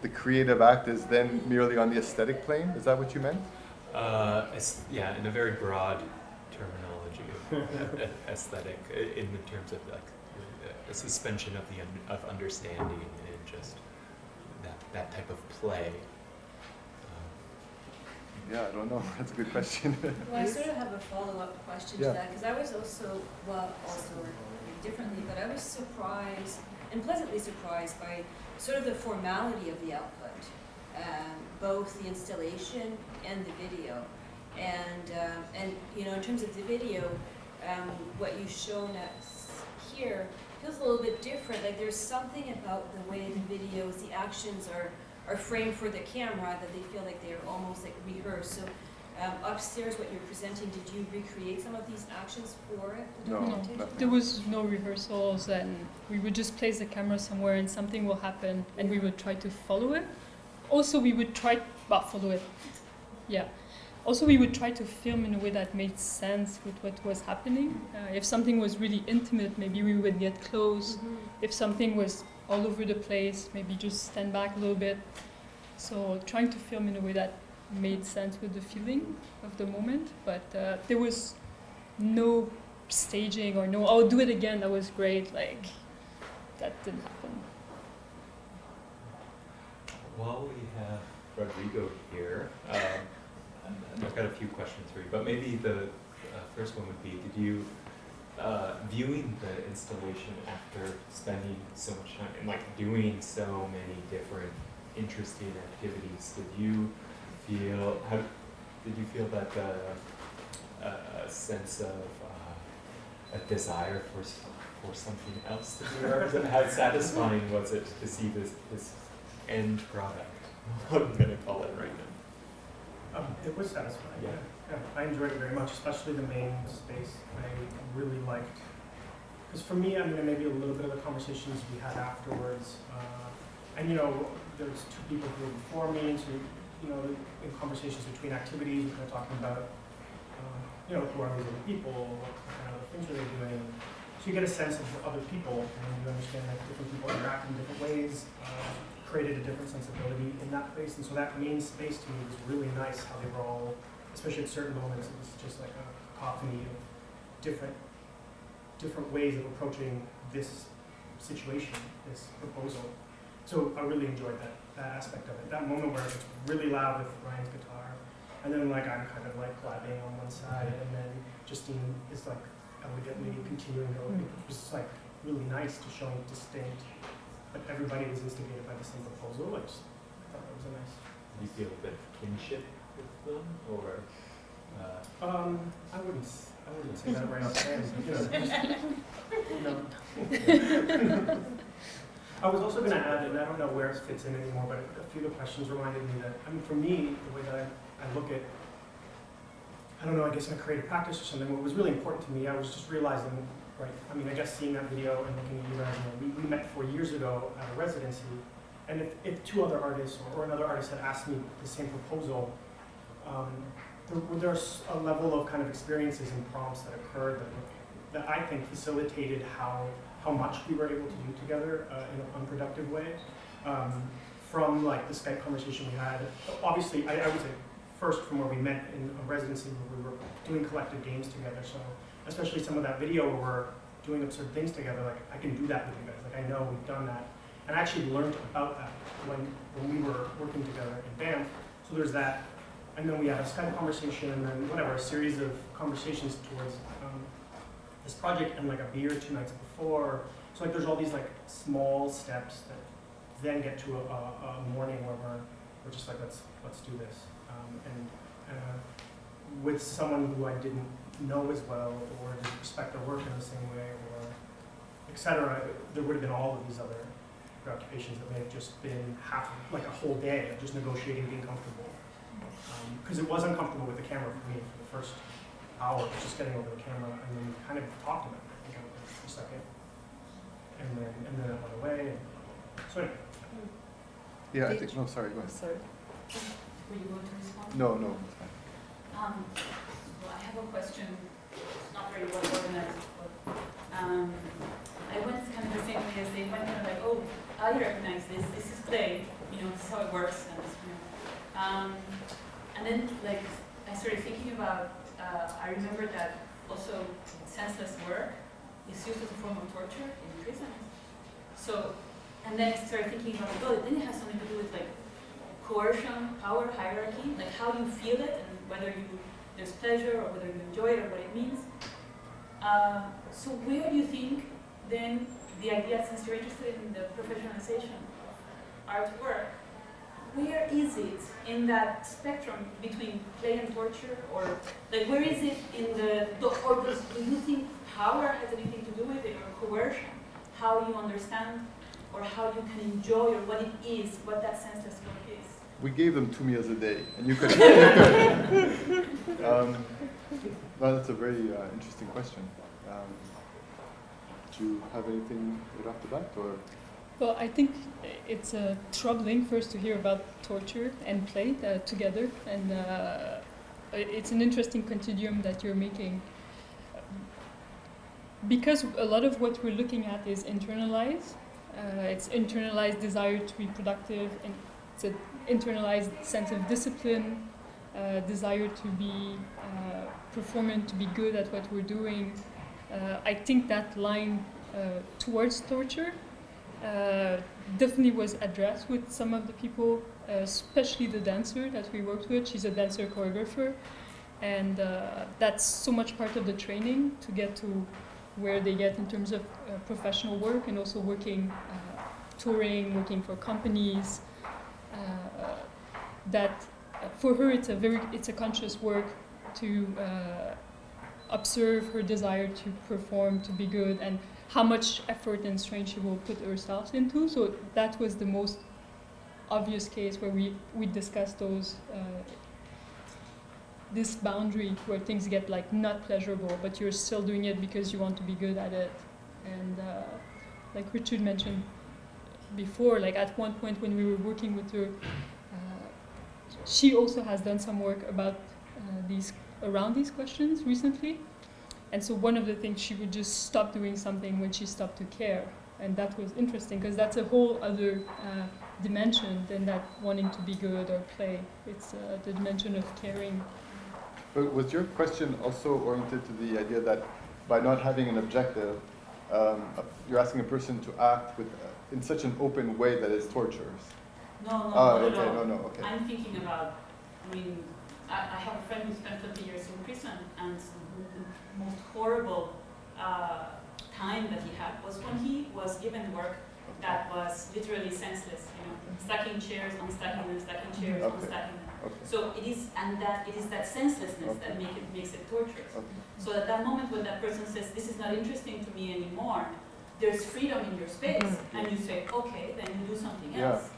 the creative act is then merely on the aesthetic plane? Is that what you meant? Yeah, in a very broad terminology, aesthetic, in the terms of like a suspension of of understanding and just that type of play. Yeah, I don't know. That's a good question. Well, I sort of have a follow-up question to Yeah. that, because I was also differently, but I was surprised and pleasantly surprised by sort of the formality of the output, both the installation and the video. And you know, in terms of the video, what you've shown us here feels a little bit different. Like there's something about the way the videos, the actions are framed for the camera that they feel like they're almost like rehearsed. So upstairs, what you're presenting, did you recreate some of these actions for it? The No, documentation? nothing. There was no rehearsals, and we would just place the camera somewhere and something will happen and we would try to follow it. Also, we would try, follow it, yeah. Also, we would try to film in a way that made sense with what was happening. If something was really intimate, maybe we would get close. Mhm. If something was all over the place, maybe just stand back a little bit. So trying to film in a way that made sense with the feeling of the moment, but there was no staging or no, oh, do it again, that was great, like, that didn't happen. While we have Rodrigo here, I've got a few questions for you, but maybe the first one would be, did you, viewing the installation after spending so much time and like doing so many different interesting activities, did you feel that a sense of a desire for something else to do, or how satisfying was it to see this end product? I'm gonna call it right now. It was satisfying. Yeah. Yeah, I enjoyed it very much, especially the main space. I really liked, because for me, I mean, maybe a little bit of the conversations we had afterwards, and you know, there's two people who were before me, and so you know, in conversations between activities, we're kind of talking about, you know, who are these other people, what kind of things are they doing. So you get a sense of other people, and you understand that different people interact in different ways. Created a different sensibility in that place, and so that main space to me was really nice. How they were all, especially at certain moments, it was just like a cacophony of different ways of approaching this situation, this proposal. So I really enjoyed that aspect of it. That moment where it's really loud with Ryan's guitar, and then like I'm kind of like clapping on one side, and then Justine is like elegantly continuing going. It was like really nice to show distinct. But everybody was instigated by the same proposal. I thought that was a nice. Do you feel a bit of kinship with them, or? I wouldn't say that right off the bat. You know. I was also going to add, and I don't know where it fits in anymore, but a few of the questions reminded me that, I mean, for me, the way that I look at, I don't know, I guess in a creative practice or something, what was really important to me, I was just realizing. Right. I mean, I guess seeing that video and looking at you guys, you know, we met 4 years ago at a residency, and if two other artists or another artist had asked me the same proposal, there's a level of kind of experiences and prompts that occurred that I think facilitated how much we were able to do together in an unproductive way. From like the Skype conversation we had, obviously, I would say first from where we met in a residency where we were doing collective games together. So. Especially some of that video where we're doing absurd things together, like I can do that with you guys, like I know we've done that. And I actually learned about that when we were working together in Banff. So there's that and then we had a Skype conversation, and then whatever, a series of conversations towards this project, and like a beer 2 nights before. So like there's all these like small steps that then get to a morning where we're just like, let's do this. With someone who I didn't know as well, or didn't respect their work in the same way, or et cetera, there would have been all of these other preoccupations that may have just been like a whole day of just negotiating being comfortable. Because it was uncomfortable with the camera for me for the first hour, just getting over the camera, and then we kind of talked about it, I think, for a second. And then it went away. So anyway. Yeah, I think, no, sorry, go ahead. Sorry. Were you going to respond? No, no, it's fine. Well, I have a question. It's not very well organized, but I went kind of the same way as they went, kind of like, oh, I recognize this. This is play. You know, this is how it works. And then, like, I started thinking about. I remember that also senseless work is used as a form of torture in prisons. So, and then I started thinking about, oh, then it has something to do with like coercion, power, hierarchy, like how you feel it and whether there's pleasure or whether you enjoy it or what it means. So where do you think then the idea, since you're interested in the professionalization of artwork, where is it in that spectrum between play and torture, or like where is it in or do you think power has anything to do with it, or coercion, how you understand or how you can enjoy, or what it is, what that senseless work is? We gave them 2 meals a day, and you could. Well, that's a very interesting question. Do you have anything right off the bat, or? Well, I think it's troubling first to hear about torture and play together, and it's an interesting continuum that you're making. Because a lot of what we're looking at is internalized. It's internalized desire to be productive, and it's an internalized sense of discipline, desire to be performant, to be good at what we're doing. I think that line towards torture definitely was addressed with some of the people, especially the dancer that we worked with. She's a dancer choreographer, and that's so much part of the training to get to where they get in terms of professional work, and also working, touring, working for companies. That for her it's a conscious work to observe her desire to perform, to be good, and how much effort and strength she will put herself into. So that was the most obvious case where we discussed those this boundary where things get like not pleasurable, but you're still doing it because you want to be good at it. And like Richard mentioned before, like at one point when we were working with her, she also has done some work about around these questions recently. And so one of the things, she would just stop doing something when she stopped to care. And that was interesting, because that's a whole other dimension than that wanting to be good or play. It's the dimension of caring. But was your question also oriented to the idea that by not having an objective, you're asking a person to act in such an open way that it's torturous? No, Okay. I'm thinking about, I mean, I have a friend who spent 20 years in prison, and the most horrible time that he had was when he was given work that was literally senseless, stacking chairs, unstacking them, stacking chairs, unstacking them. Okay. So it is that senselessness that makes it torturous. Okay. So at that moment when that person says, this is not interesting to me anymore, there's freedom in your space, and you say, okay, then you do something else.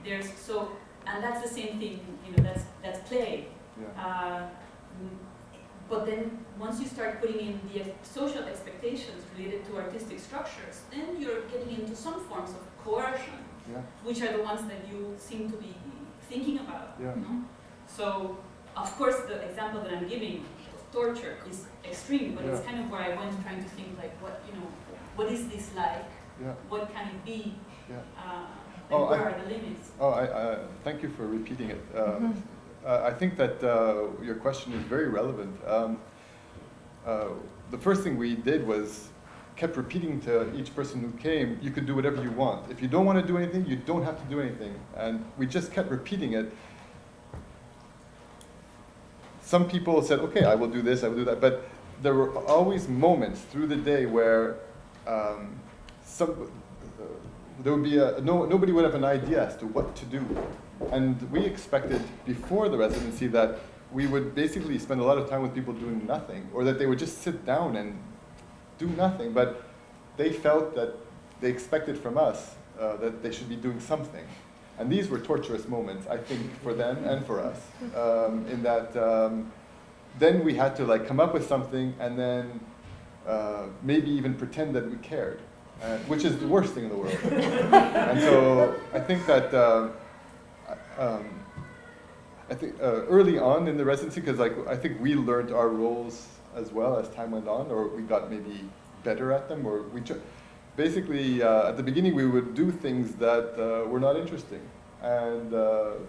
Yeah. And that's the same thing, that's play. Yeah. But then once you start putting in the social expectations related to artistic structures, then you're getting into some forms of coercion, which are the ones that you seem to be thinking about. Yeah. So, of course, the example that I'm giving of torture is extreme, but it's kind of where I went trying to think like, what is this like? Yeah. What can it be? Yeah. And where are the limits? I thank you for repeating it. I think that your question is very relevant. The first thing we did was kept repeating to each person who came, you can do whatever you want. If you don't want to do anything, you don't have to do anything. And we just kept repeating it. some people said, okay, I will do this, I will do that, but there were always moments through the day where there would be nobody would have an idea as to what to do. And we expected before the residency that we would basically spend a lot of time with people doing nothing, or that they would just sit down and do nothing, but they felt that they expected from us that they should be doing something. And these were torturous moments, I think, for them and for us, in that then we had to like come up with something and then maybe even pretend that we cared, which is the worst thing in the world. And so I think that early on in the residency, because like I think we learned our roles as well as time went on, or we got maybe better at them, or we basically at the beginning we would do things that were not interesting, and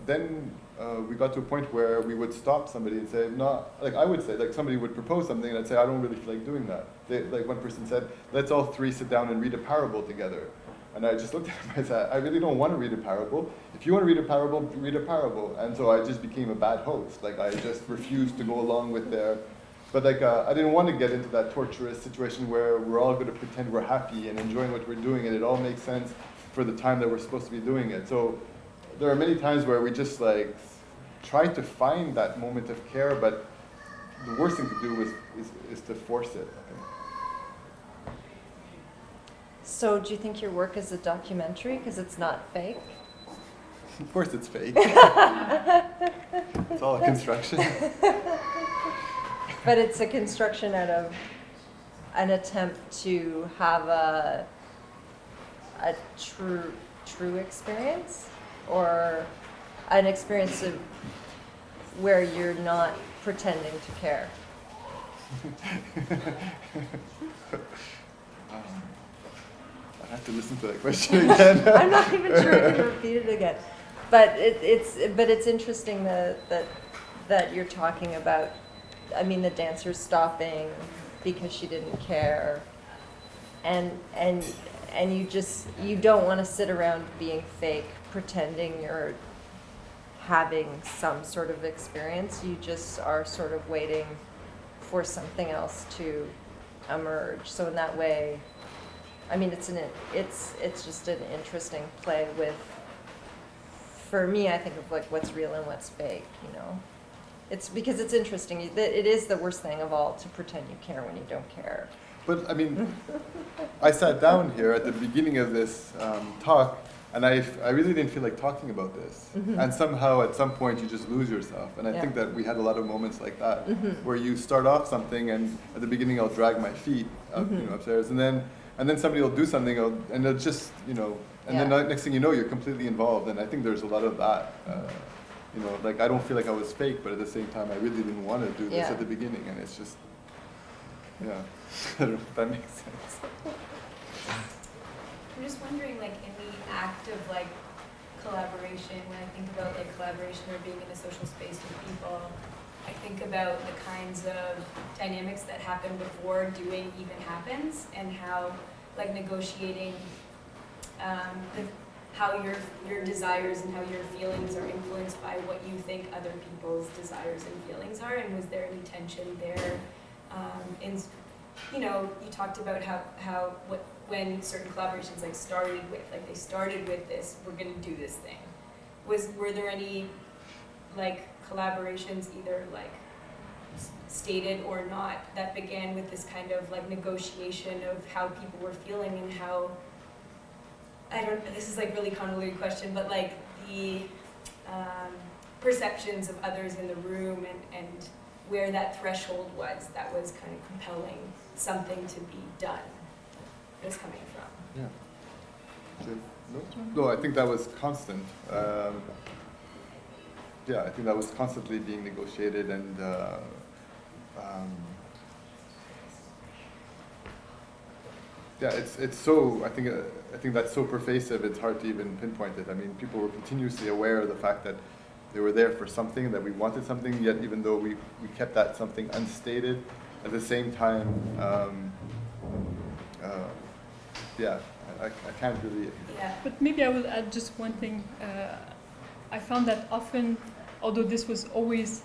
then we got to a point where we would stop somebody and say, no, like I would say, like somebody would propose something and I'd say, I don't really feel like doing that. Like one person said, let's all three sit down and read a parable together. And I just looked at him and I said, I really don't want to read a parable. If you want to read a parable, read a parable. And so I just became a bad host. Like I just refused to go along with their, but like I didn't want to get into that torturous situation where we're all going to pretend we're happy and enjoying what we're doing and it all makes sense for the time that we're supposed to be doing it. So there are many times where we just like try to find that moment of care, but the worst thing to do is to force it, I think. So do you think your work is a documentary because it's not fake? Of course it's fake. It's all a construction. But it's a construction out of an attempt to have a true experience, or an experience of where you're not pretending to care. I have to listen to that question again. I'm not even sure I can repeat it again, but it's interesting that you're talking about. I mean, the dancer stopping because she didn't care, and you don't want to sit around being fake, pretending you're having some sort of experience. You just are sort of waiting for something else to emerge. So in that way, I mean, it's just an interesting play with. For me, I think of like what's real and what's fake. You know. It's because it's interesting. It is the worst thing of all to pretend you care when you don't care. But I mean, I sat down here at the beginning of this talk, and I really didn't feel like talking about this. Mm-hmm. And somehow, at some point, you just lose yourself. And I think that we had a lot of moments like that, where you start off something, and at the beginning, I'll drag my feet up, upstairs, and then somebody will do something, and it'll just, and then next thing you know, you're completely involved. And I think there's a lot of that. Like I don't feel like I was fake, but at the same time, I really didn't want to do this at the beginning, and it's just, I don't know if that makes sense. I'm just wondering, like, in the act of like collaboration, when I think about like collaboration or being in a social space with people, I think about the kinds of dynamics that happen before doing even happens, and how like negotiating how your desires and how your feelings are influenced by what you think other people's desires and feelings are, and was there any tension there? You talked about when certain collaborations like started with this, we're going to do this thing. Were there any like collaborations, either like stated or not, that began with this kind of like negotiation of how people were feeling and how, this is like really convoluted question, but like the perceptions of others in the room and where that threshold was that was kind of compelling something to be done was coming from. Yeah. No, I think that was constant. I think that was constantly being negotiated, and it's so. I think that's so pervasive. It's hard to even pinpoint it. I mean, people were continuously aware of the fact that they were there for something, that we wanted something. Yet, even though we kept that something unstated, at the same time, I can't really. Yeah. But maybe I will add just one thing. I found that often, although this was always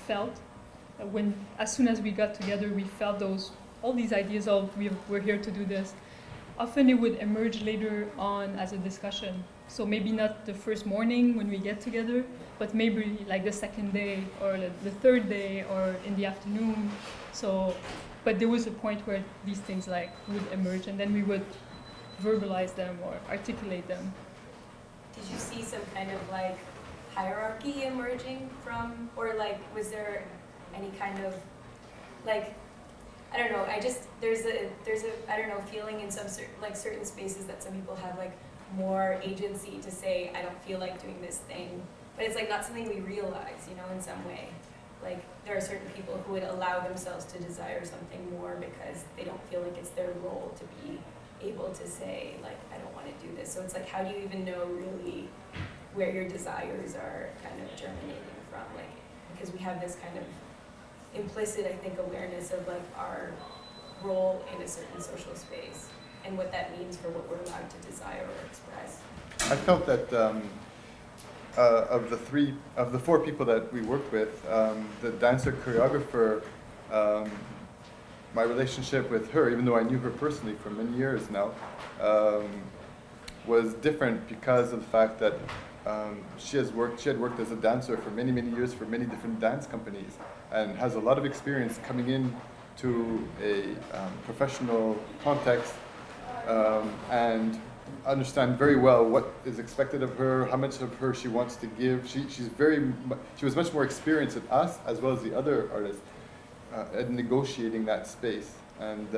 felt, as soon as we got together, we felt all these ideas of we're here to do this. Often it would emerge later on as a discussion. So maybe not the first morning when we get together, but maybe like the second day or the third day or in the afternoon. So, but there was a point where these things like would emerge, and then we would verbalize them or articulate them. Did you see some kind of like hierarchy emerging from, or like was there any kind of like, I don't know, there's a I don't know, feeling in some certain spaces that some people have like more agency to say, I don't feel like doing this thing, but it's like not something we realize, you know, in some way. Like there are certain people who would allow themselves to desire something more because they don't feel like it's their role to be able to say like, I don't want to do this. So it's like, how do you even know really where your desires are kind of germinating from? Like, because we have this kind of implicit, I think, awareness of like our role in a certain social space and what that means for what we're allowed to desire or express. I felt that of the four people that we worked with, the dancer choreographer, my relationship with her, even though I knew her personally for many years now, was different because of the fact that she had worked as a dancer for many years for many different dance companies, and has a lot of experience coming in to a professional context, and understand very well what is expected of her, how much of her she wants to give. She was much more experienced than us, as well as the other artists, at negotiating that space. And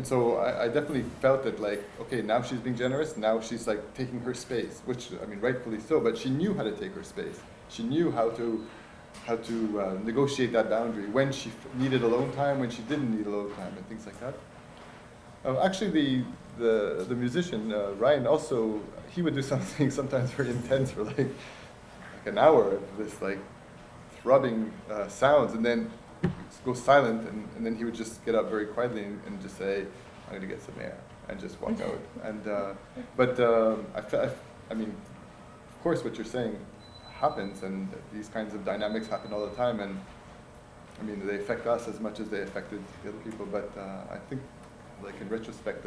so I definitely felt that, like, okay, now she's being generous, now she's like taking her space, which, I mean, rightfully so, but she knew how to take her space. She knew how to negotiate that boundary, when she needed alone time, when she didn't need alone time, and things like that. Actually, the musician, Ryan, also, he would do something sometimes very intense for like an hour of this like throbbing sounds, and then go silent, and then he would just get up very quietly and just say, I'm going to get some air, and just walk out. And I mean, of course, what you're saying happens, and these kinds of dynamics happen all the time, and I mean, they affect us as much as they affected the other people. But I think, like in retrospect,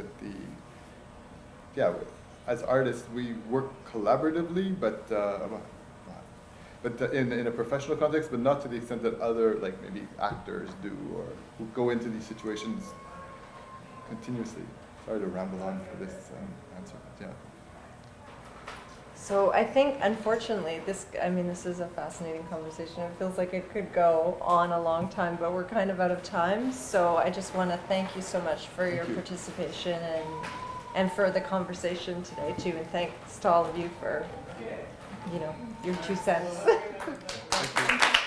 that as artists we work collaboratively, but in a professional context, but not to the extent that other, like maybe actors do, or who go into these situations continuously. Sorry to ramble on for this answer, but yeah. So I think, unfortunately, this is a fascinating conversation. It feels like it could go on a long time, but we're kind of out of time. So I just want to thank you so much for your participation and for the conversation today too. And thanks to all of you for, your 2 cents. Thank you.